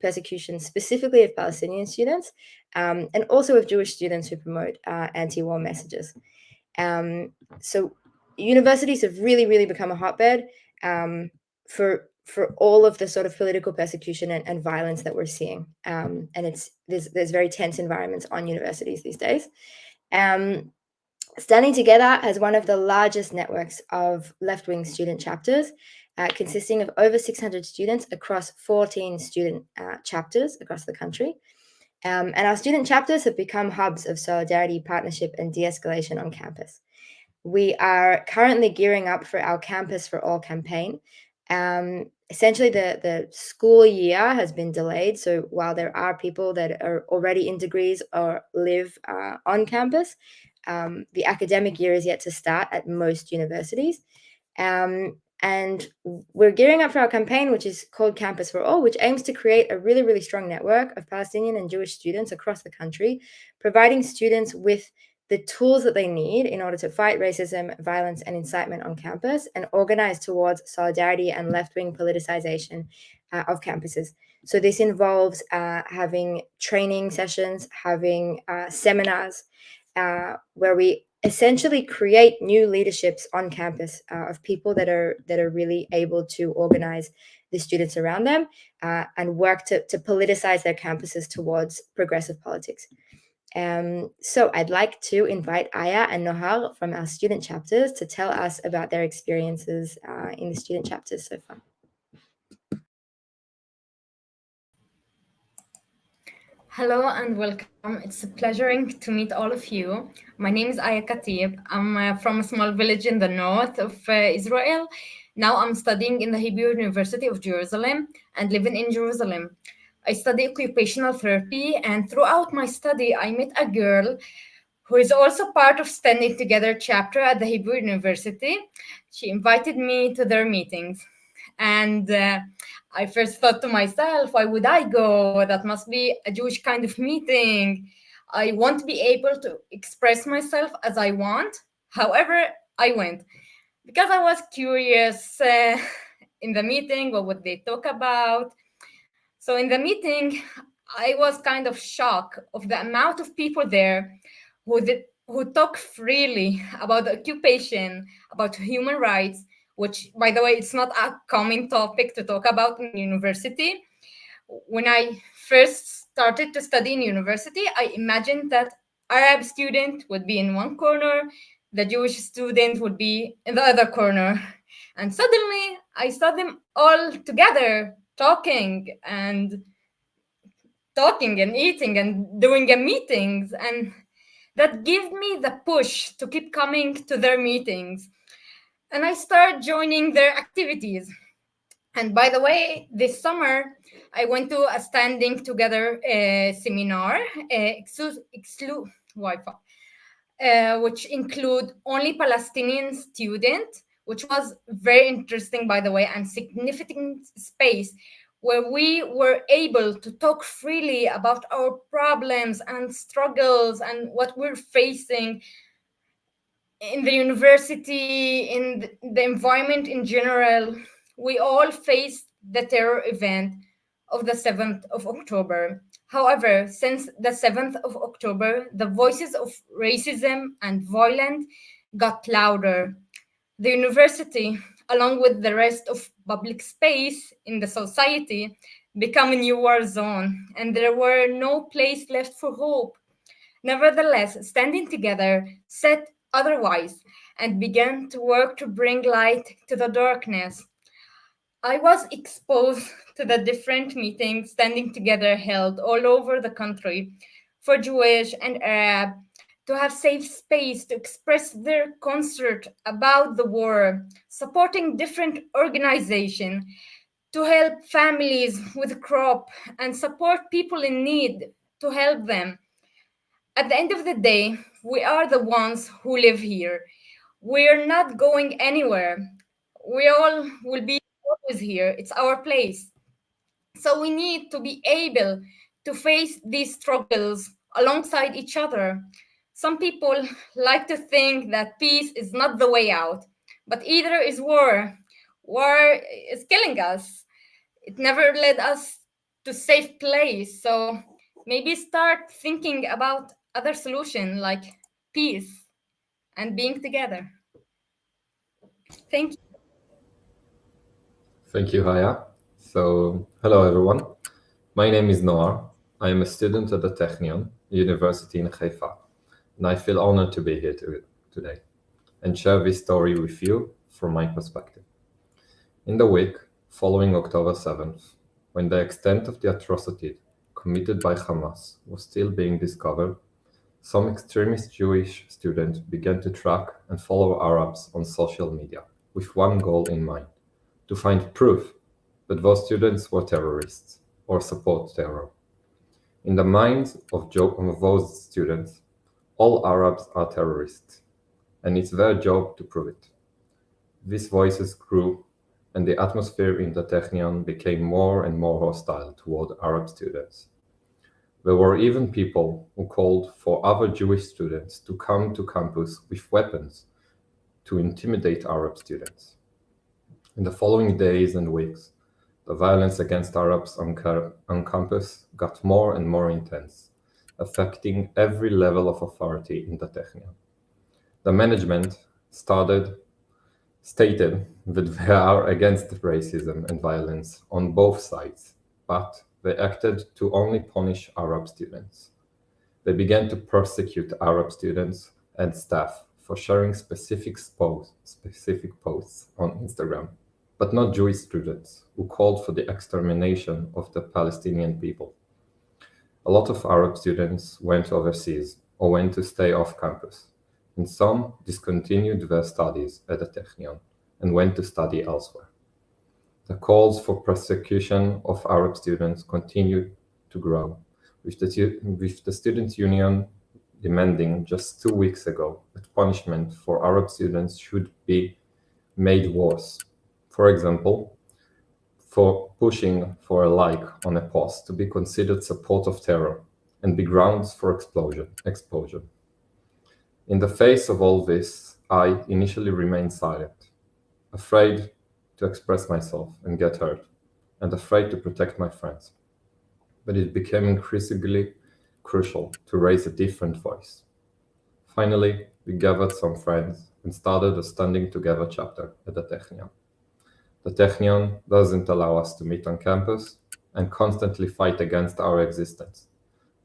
persecution, specifically of Palestinian students, and also of Jewish students who promote anti-war messages. So universities have really, really become a hotbed for all of the sort of political persecution and violence that we're seeing. And there's very tense environments on universities these days. Standing Together has one of the largest networks of left-wing student chapters, consisting of over 600 students across 14 student chapters across the country. And our student chapters have become hubs of solidarity, partnership, and de-escalation on campus. We are currently gearing up for our Campus for All campaign. Essentially, the school year has been delayed. So while there are people that are already in degrees or live on campus, the academic year is yet to start at most universities. And we're gearing up for our campaign, which is called Campus for All, which aims to create a really, really strong network of Palestinian and Jewish students across the country, providing students with the tools that they need in order to fight racism, violence, and incitement on campus and organize towards solidarity and left-wing politicization of campuses. So this involves having training sessions, having seminars, where we essentially create new leaderships on campus of people that are really able to organize the students around them and work to politicize their campuses towards progressive politics. So I'd like to invite Aya and Nohar from our student chapters to tell us about their experiences in the student chapters so far. Hello and welcome. It's a pleasure to meet all of you. My name is Aya Khatib. I'm from a small village in the north of Israel. Now I'm studying in the Hebrew University of Jerusalem and living in Jerusalem. I study occupational therapy, and throughout my study, I met a girl who is also part of Standing Together chapter at the Hebrew University. She invited me to their meetings. And I first thought to myself, why would I go? That must be a Jewish kind of meeting. I won't be able to express myself as I want. However, I went because I was curious in the meeting, what would they talk about? So in the meeting, I was kind of shocked of the amount of people there who talk freely about the occupation, about human rights, which, by the way, it's not a common topic to talk about in university. When I first started to study in university, I imagined that Arab student would be in one corner, the Jewish student would be in the other corner. And suddenly I saw them all together talking and eating and doing a meetings, and that gave me the push to keep coming to their meetings, and I started joining their activities. And by the way, this summer I went to a Standing Together seminar, Wi-Fi, which include only Palestinian students, which was very interesting, by the way, and significant space where we were able to talk freely about our problems and struggles and what we're facing in the university, in the environment in general. We all faced the terror event of the 7th of October. However, since the 7th of October, the voices of racism and violence got louder. The university, along with the rest of public space in the society, became a new war zone, and there were no place left for hope. Nevertheless, Standing Together said otherwise and began to work to bring light to the darkness. I was exposed to the different meetings Standing Together held all over the country for Jewish and Arab to have safe space to express their concern about the war, supporting different organizations to help families with crop and support people in need to help them. At the end of the day, we are the ones who live here. We're not going anywhere. We all will be always here. It's our place. So we need to be able to face these struggles alongside each other. Some people like to think that peace is not the way out, but either is war. War is killing us. It never led us to safe place. So maybe start thinking about other solution like peace and being together. Thank you. Thank you, Haya. So, hello everyone. My name is Noah. I am a student at the Technion University in Haifa, and I feel honored to be here today and share this story with you from my perspective. In the week following October 7th, when the extent of the atrocity committed by Hamas was still being discovered, some extremist Jewish students began to track and follow Arabs on social media with one goal in mind: to find proof that those students were terrorists or support terror. In the minds of those students, all Arabs are terrorists, and it's their job to prove it. These voices grew, and the atmosphere in the Technion became more and more hostile toward Arab students. There were even people who called for other Jewish students to come to campus with weapons to intimidate Arab students. In the following days and weeks, the violence against Arabs on campus got more and more intense, affecting every level of authority in the Technion. The management stated that they are against racism and violence on both sides, but they acted to only punish Arab students. They began to persecute Arab students and staff for sharing specific posts on Instagram, but not Jewish students who called for the extermination of the Palestinian people. A lot of Arab students went overseas or went to stay off campus, and some discontinued their studies at the Technion and went to study elsewhere. The calls for persecution of Arab students continued to grow, with the Student Union demanding just 2 weeks ago that punishment for Arab students should be made worse. For example, for pushing for a like on a post to be considered support of terror and be grounds for exposure. In the face of all this, I initially remained silent, afraid to express myself and get hurt, and afraid to protect my friends. But it became increasingly crucial to raise a different voice. Finally, we gathered some friends and started a Standing Together chapter at the Technion. The Technion doesn't allow us to meet on campus and constantly fight against our existence,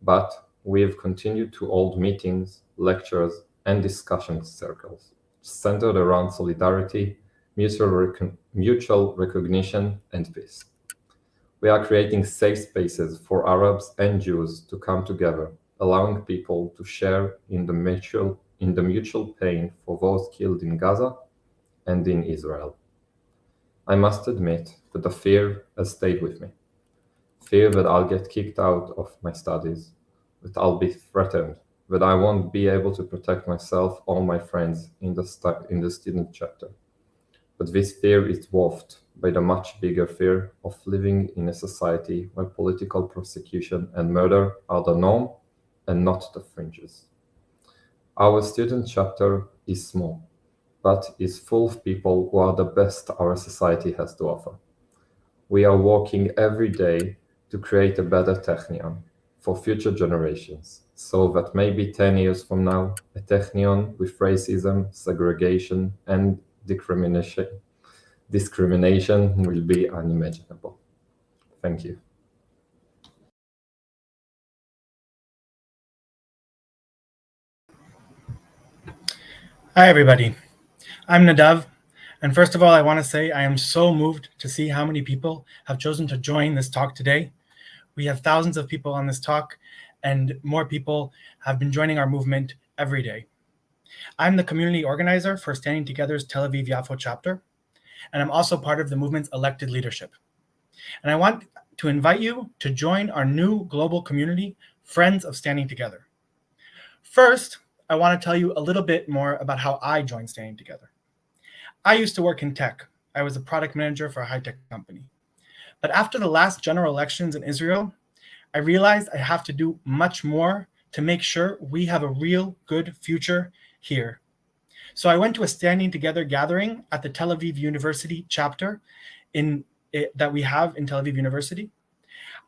but we have continued to hold meetings, lectures, and discussion circles centered around solidarity, mutual recognition, and peace. We are creating safe spaces for Arabs and Jews to come together, allowing people to share in the mutual pain for those killed in Gaza and in Israel. I must admit that the fear has stayed with me. Fear that I'll get kicked out of my studies, that I'll be threatened, that I won't be able to protect myself or my friends in the student chapter. But this fear is dwarfed by the much bigger fear of living in a society where political persecution and murder are the norm and not the fringes. Our student chapter is small, but is full of people who are the best our society has to offer. We are working every day to create a better Technion for future generations, so that maybe 10 years from now, a Technion with racism, segregation, and discrimination will be unimaginable. Thank you. Hi, everybody. I'm Nadav, and first of all, I want to say I am so moved to see how many people have chosen to join this talk today. We have thousands of people on this talk, and more people have been joining our movement every day. I'm the community organizer for Standing Together's Tel Aviv Yafo chapter, and I'm also part of the movement's elected leadership. And I want to invite you to join our new global community, Friends of Standing Together. First, I want to tell you a little bit more about how I joined Standing Together. I used to work in tech. I was a product manager for a high-tech company. But after the last general elections in Israel, I realized I have to do much more to make sure we have a real good future here. So I went to a Standing Together gathering at the Tel Aviv University chapter that we have in Tel Aviv University.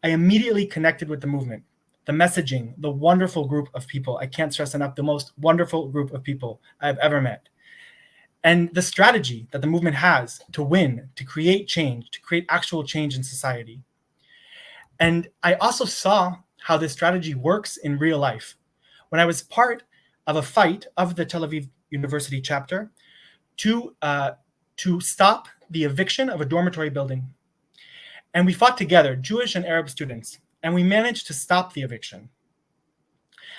I immediately connected with the movement, the messaging, the wonderful group of people. I can't stress enough, the most wonderful group of people I've ever met. And the strategy that the movement has to win, to create change, to create actual change in society. And I also saw how this strategy works in real life. When I was part of a fight of the Tel Aviv University chapter to stop the eviction of a dormitory building. And we fought together, Jewish and Arab students, and we managed to stop the eviction.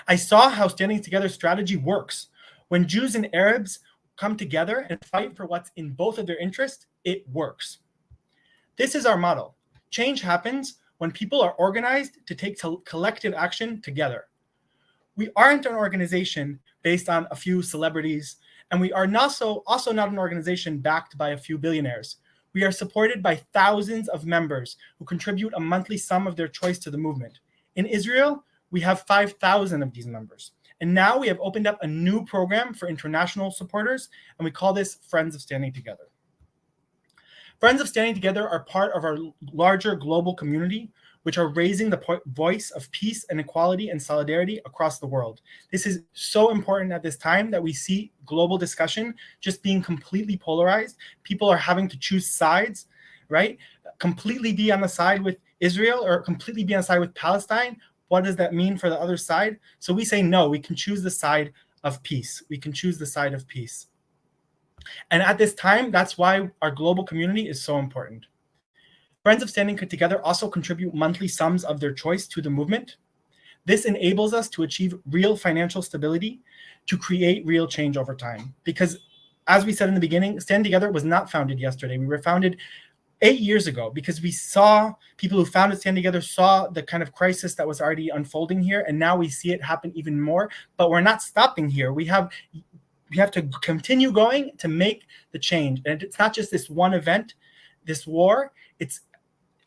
I saw how Standing Together strategy works. When Jews and Arabs come together and fight for what's in both of their interests, it works. This is our model. Change happens when people are organized to take collective action together. We aren't an organization based on a few celebrities, and we are also not an organization backed by a few billionaires. We are supported by thousands of members who contribute a monthly sum of their choice to the movement. In Israel, we have 5,000 of these members. And now we have opened up a new program for international supporters, and we call this Friends of Standing Together. Friends of Standing Together are part of our larger global community, which are raising the voice of peace and equality and solidarity across the world. This is so important at this time that we see global discussion just being completely polarized. People are having to choose sides, right? Completely be on the side with Israel or completely be on the side with Palestine. What does that mean for the other side? So we say, no, we can choose the side of peace. We can choose the side of peace. And at this time, that's why our global community is so important. Friends of Standing Together also contribute monthly sums of their choice to the movement. This enables us to achieve real financial stability, to create real change over time. Because as we said in the beginning, Stand Together was not founded yesterday. We were founded 8 years ago because we saw people who founded Stand Together saw the kind of crisis that was already unfolding here, and now we see it happen even more. But we're not stopping here. We have to continue going to make the change. And it's not just this one event, this war, it's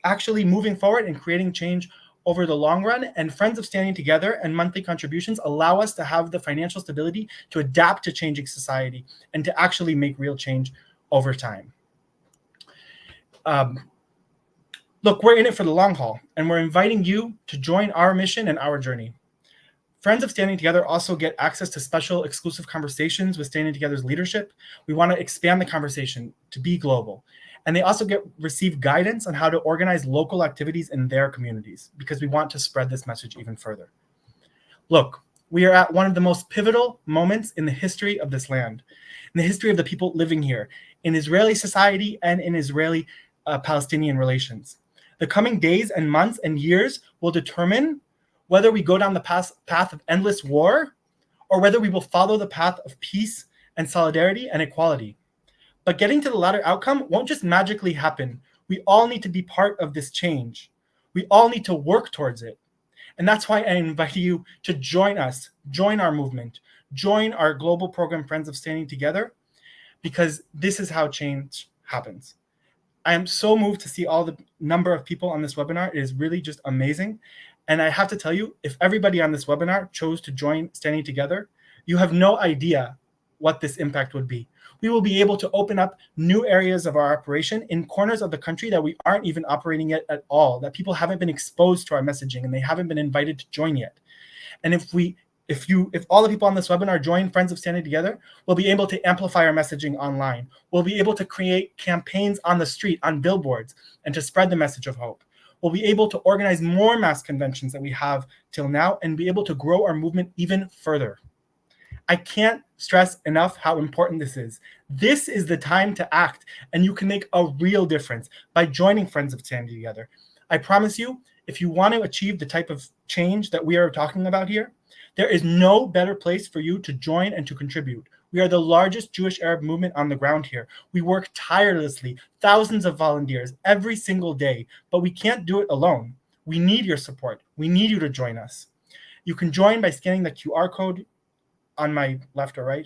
actually moving forward and creating change over the long run. And Friends of Standing Together and monthly contributions allow us to have the financial stability to adapt to changing society and to actually make real change over time. Look, we're in it for the long haul, and we're inviting you to join our mission and our journey. Friends of Standing Together also get access to special exclusive conversations with Standing Together's leadership. We want to expand the conversation to be global. And they also receive guidance on how to organize local activities in their communities, because we want to spread this message even further. Look, we are at one of the most pivotal moments in the history of this land, in the history of the people living here, in Israeli society and in Israeli Palestinian relations. The coming days and months and years will determine whether we go down the path of endless war or whether we will follow the path of peace and solidarity and equality. But getting to the latter outcome won't just magically happen. We all need to be part of this change. We all need to work towards it. And that's why I invite you to join us, join our movement, join our global program, Friends of Standing Together, because this is how change happens. I am so moved to see all the number of people on this webinar. It is really just amazing. And I have to tell you, if everybody on this webinar chose to join Standing Together, you have no idea what this impact would be. We will be able to open up new areas of our operation in corners of the country that we aren't even operating yet at all, that people haven't been exposed to our messaging and they haven't been invited to join yet. And if all the people on this webinar join Friends of Standing Together, we'll be able to amplify our messaging online. We'll be able to create campaigns on the street, on billboards, and to spread the message of hope. We'll be able to organize more mass conventions than we have till now and be able to grow our movement even further. I can't stress enough how important this is. This is the time to act, and you can make a real difference by joining Friends of Standing Together. I promise you, if you want to achieve the type of change that we are talking about here, there is no better place for you to join and to contribute. We are the largest Jewish Arab movement on the ground here. We work tirelessly, thousands of volunteers every single day, but we can't do it alone. We need your support. We need you to join us. You can join by scanning the QR code on my left or right,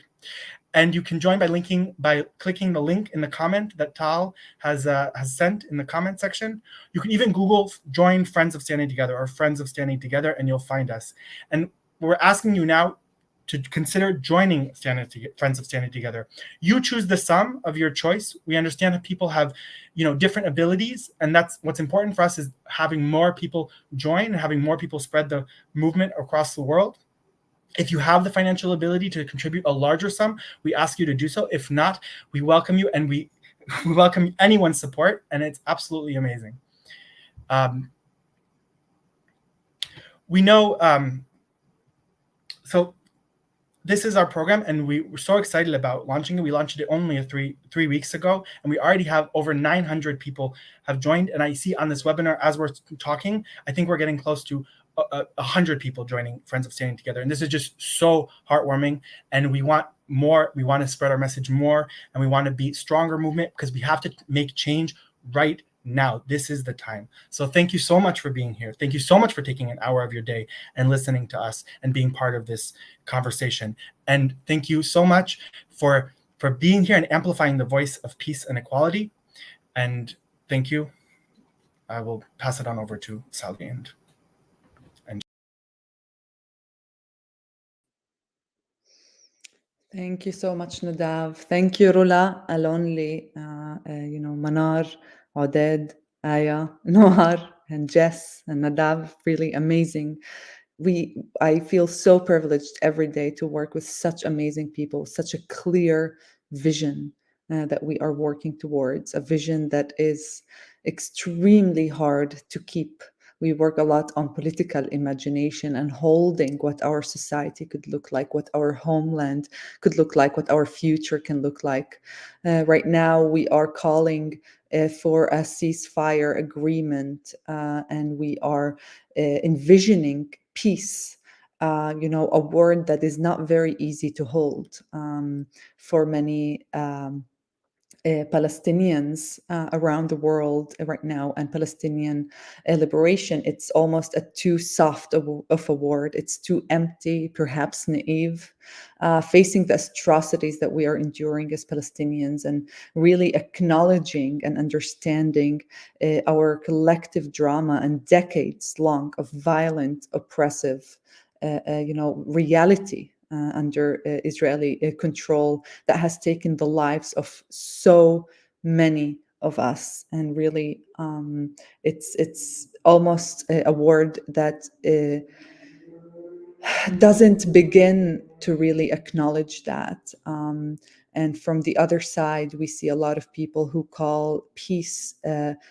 and you can join by clicking the link in the comment that Tal has sent in the comment section. You can even Google join Friends of Standing Together or Friends of Standing Together, and you'll find us. And we're asking you now to consider joining Friends of Standing Together. You choose the sum of your choice. We understand that people have, different abilities, and that's what's important for us, is having more people join and having more people spread the movement across the world. If you have the financial ability to contribute a larger sum, we ask you to do so. If not, we welcome you, and we welcome anyone's support, and it's absolutely amazing. We know, so this is our program, and we're so excited about launching it. We launched it only three weeks ago, and we already have over 900 people have joined. And I see on this webinar, as we're talking, I think we're getting close to 100 people joining Friends of Standing Together. And this is just so heartwarming. And we want more. We want to spread our message more, and we want to be stronger movement, because we have to make change right now. This is the time. So thank you so much for being here. Thank you so much for taking an hour of your day and listening to us and being part of this conversation. And thank you so much for being here and amplifying the voice of peace and equality. And thank you. I will pass it on over to Sally and Thank you so much, Nadav. Thank you, Rula, Alonli, Manar, Oded, Aya, Nohar, and Jess, and Nadav. Really amazing. I feel so privileged every day to work with such amazing people, such a clear vision that we are working towards, a vision that is extremely hard to keep. We work a lot on political imagination and holding what our society could look like, what our homeland could look like, what our future can look like. Right now, we are calling for a ceasefire agreement, and we are envisioning peace, a word that is not very easy to hold for many Palestinians around the world right now, and Palestinian liberation. It's almost too soft of a word. It's too empty, perhaps naive, facing the atrocities that we are enduring as Palestinians, and really acknowledging and understanding our collective drama and decades long of violent, oppressive, reality under Israeli control that has taken the lives of so many of us. And really, it's almost a word that doesn't begin to really acknowledge that. And from the other side, we see a lot of people who call peace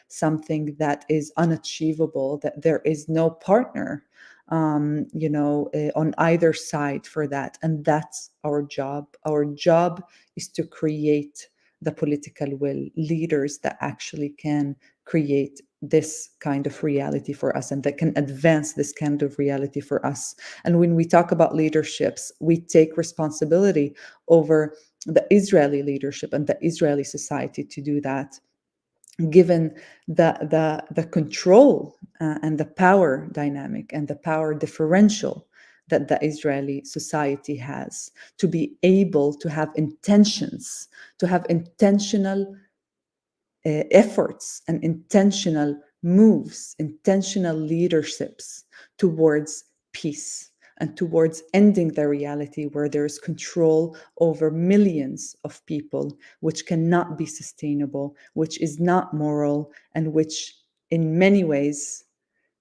something that is unachievable, that there is no partner on either side for that. And that's our job. Our job is to create the political will, leaders that actually can create this kind of reality for us and that can advance this kind of reality for us. And when we talk about leaderships, we take responsibility over the Israeli leadership and the Israeli society to do that, given the control and the power dynamic and the power differential that the Israeli society has, to be able to have intentions, to have intentional efforts and intentional moves, intentional leaderships towards peace and towards ending the reality where there is control over millions of people, which cannot be sustainable, which is not moral, and which in many ways,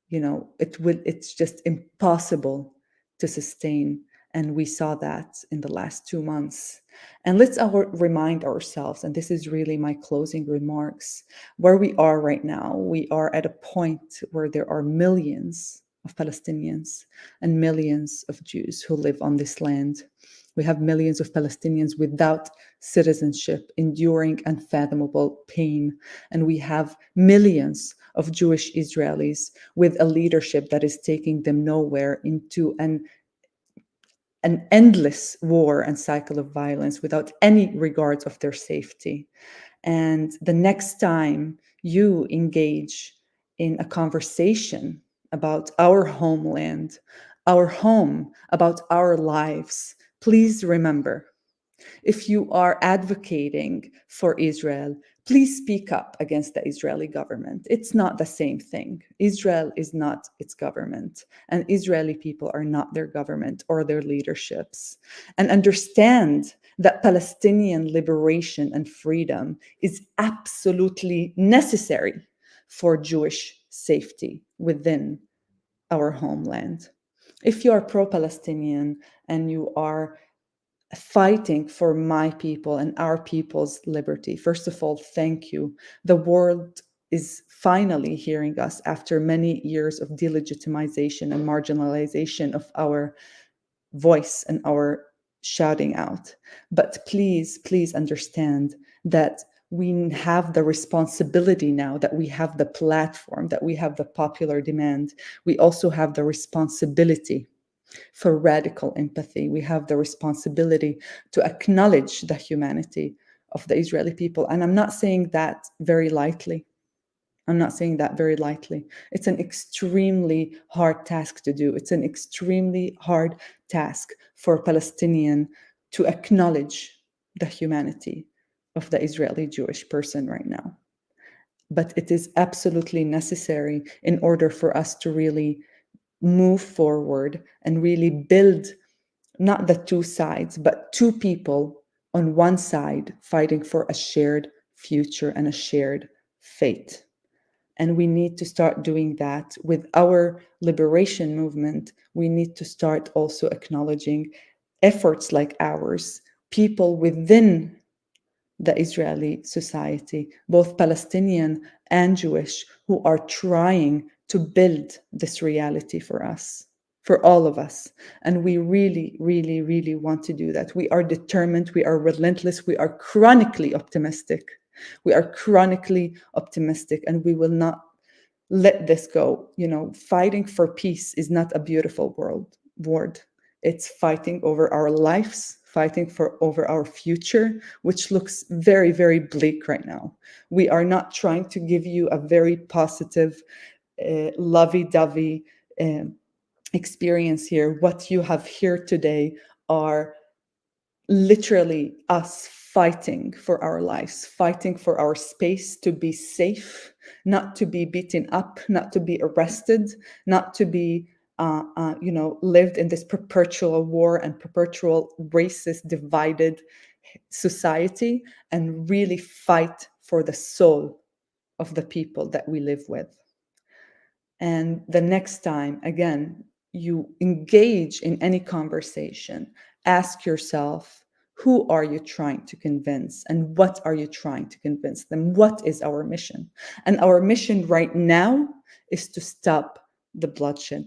it's just impossible to sustain. And we saw that in the last 2 months. And let's remind ourselves, and this is really my closing remarks, where we are right now. We are at a point where there are millions of Palestinians and millions of Jews who live on this land. We have millions of Palestinians without citizenship, enduring unfathomable pain. And we have millions of Jewish Israelis with a leadership that is taking them nowhere, into an endless war and cycle of violence without any regards of their safety. And the next time you engage in a conversation about our homeland, our home, about our lives, please remember, if you are advocating for Israel, please speak up against the Israeli government. It's not the same thing. Israel is not its government, and Israeli people are not their government or their leaderships. And understand that Palestinian liberation and freedom is absolutely necessary for Jewish safety within our homeland. If you are pro-Palestinian and you are fighting for my people and our people's liberty, first of all, thank you. The world is finally hearing us after many years of delegitimization and marginalization of our voice and our shouting out. But please, please understand that we have the responsibility now, that we have the platform, that we have the popular demand. We also have the responsibility for radical empathy. We have the responsibility to acknowledge the humanity of the Israeli people. And I'm not saying that very lightly. I'm not saying that very lightly. It's an extremely hard task to do. It's an extremely hard task for a Palestinian to acknowledge the humanity of the Israeli Jewish person right now. But it is absolutely necessary in order for us to really move forward and really build not the two sides, but two people on one side fighting for a shared future and a shared fate. And we need to start doing that with our liberation movement. We need to start also acknowledging efforts like ours, people within the Israeli society, both Palestinian and Jewish, who are trying to build this reality for us, for all of us. And we really, really, really want to do that. We are determined, we are relentless, we are chronically optimistic. We are chronically optimistic, and we will not let this go. Fighting for peace is not a beautiful word. It's fighting over our lives, fighting over our future, which looks very, very bleak right now. We are not trying to give you a very positive, lovey-dovey experience here. What you have here today are literally us fighting for our lives, fighting for our space to be safe, not to be beaten up, not to be arrested, not to be lived in this perpetual war and perpetual racist, divided society, and really fight for the soul of the people that we live with. And the next time, again, you engage in any conversation, ask yourself, who are you trying to convince and what are you trying to convince them? What is our mission? And our mission right now is to stop the bloodshed.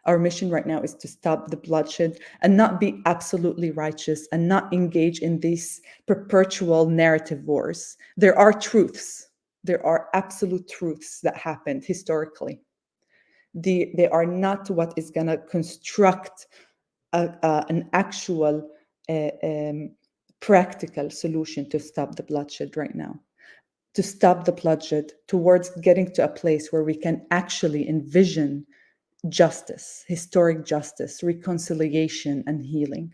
Our mission right now is to stop the bloodshed and not be absolutely righteous and not engage in these perpetual narrative wars. There are truths. There are absolute truths that happened historically. They are not what is going to construct an actual practical solution to stop the bloodshed right now. To stop the bloodshed towards getting to a place where we can actually envision justice, historic justice, reconciliation, and healing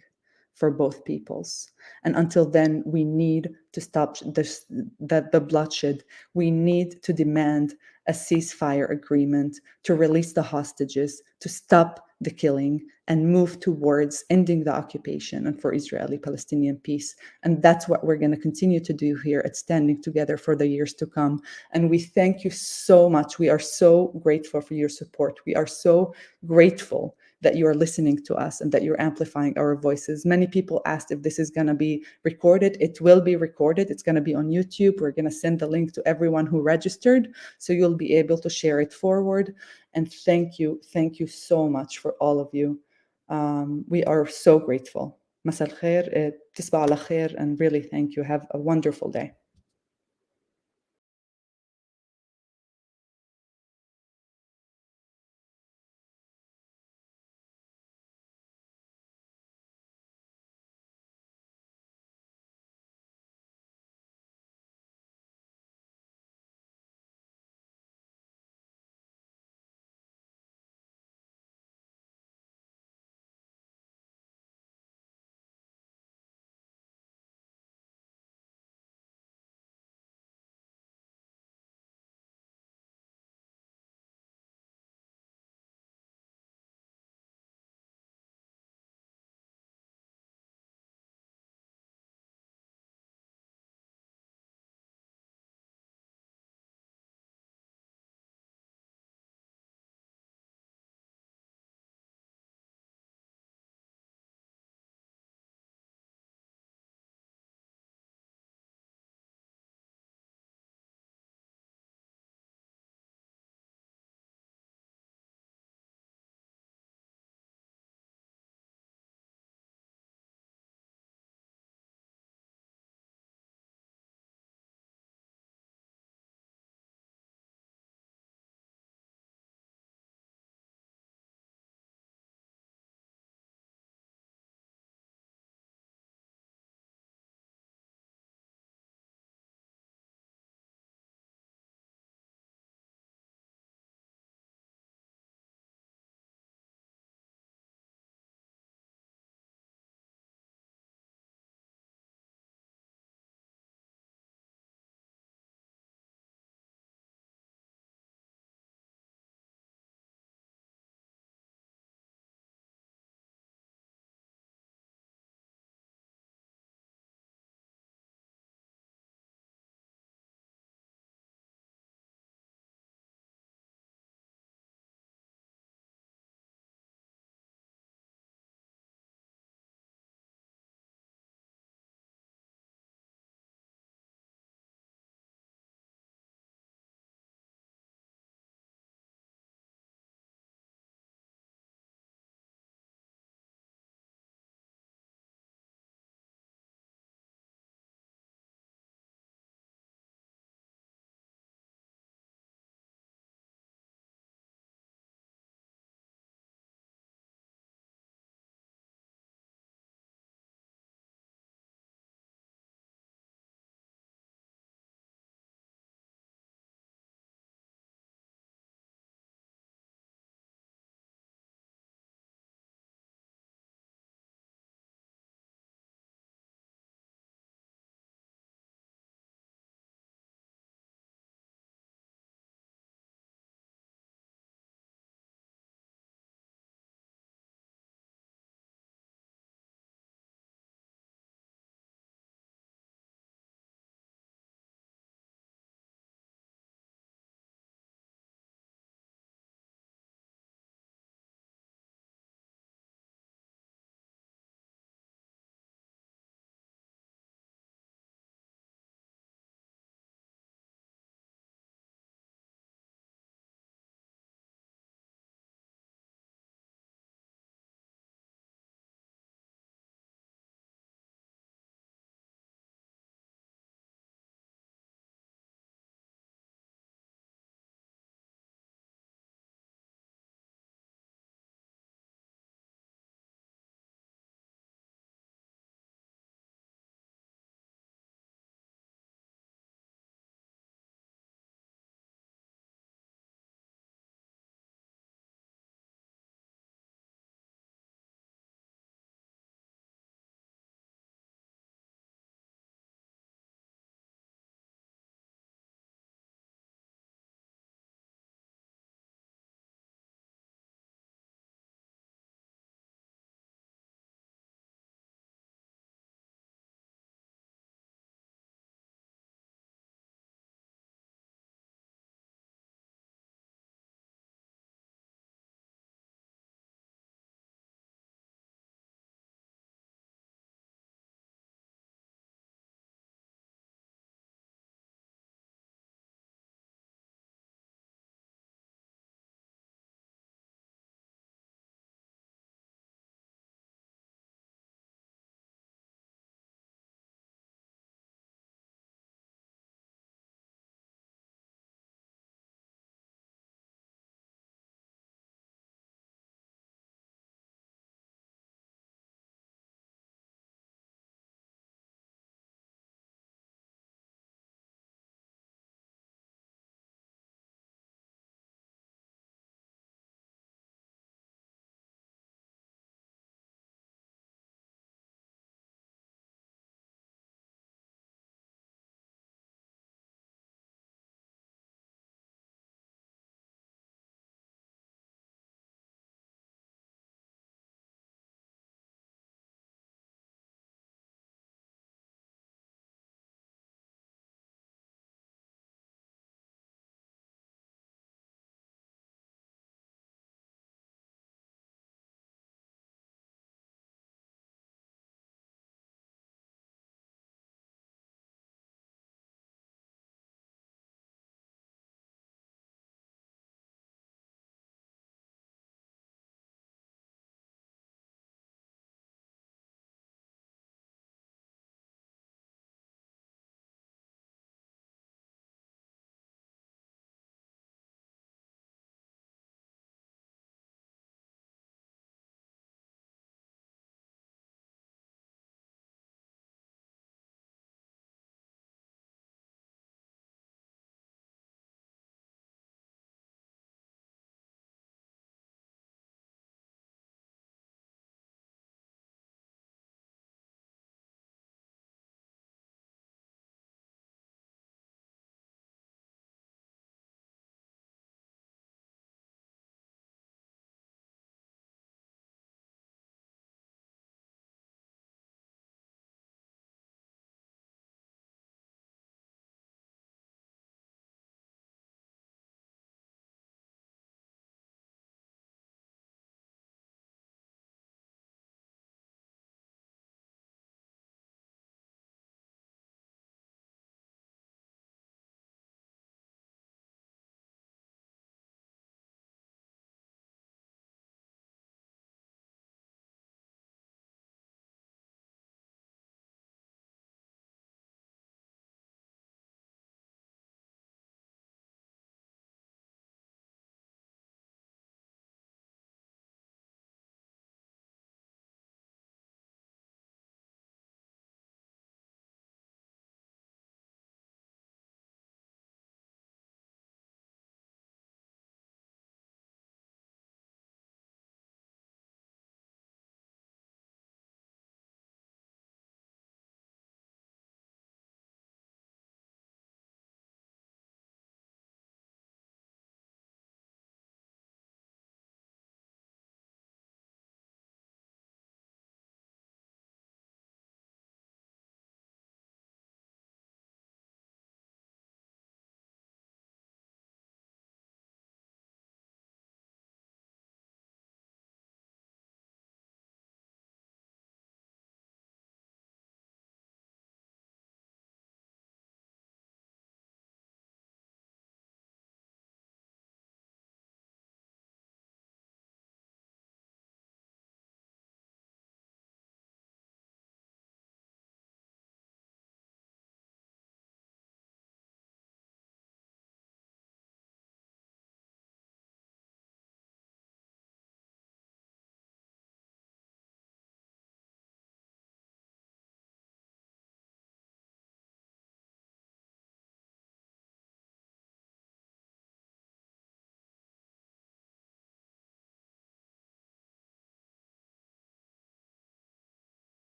for both peoples. And until then, we need to stop the bloodshed. We need to demand a ceasefire agreement, to release the hostages, to stop the killing, and move towards ending the occupation and for Israeli-Palestinian peace. And that's what we're going to continue to do here at Standing Together for the years to come. And we thank you so much. We are so grateful for your support. We are so grateful that you are listening to us and that you're amplifying our voices. Many people asked if this is going to be recorded. It will be recorded. It's going to be on YouTube. We're going to send the link to everyone who registered, so you'll be able to share it forward. And thank you so much for all of you. We are so grateful. Masal khair, tisba ala khair, and really thank you. Have a wonderful day.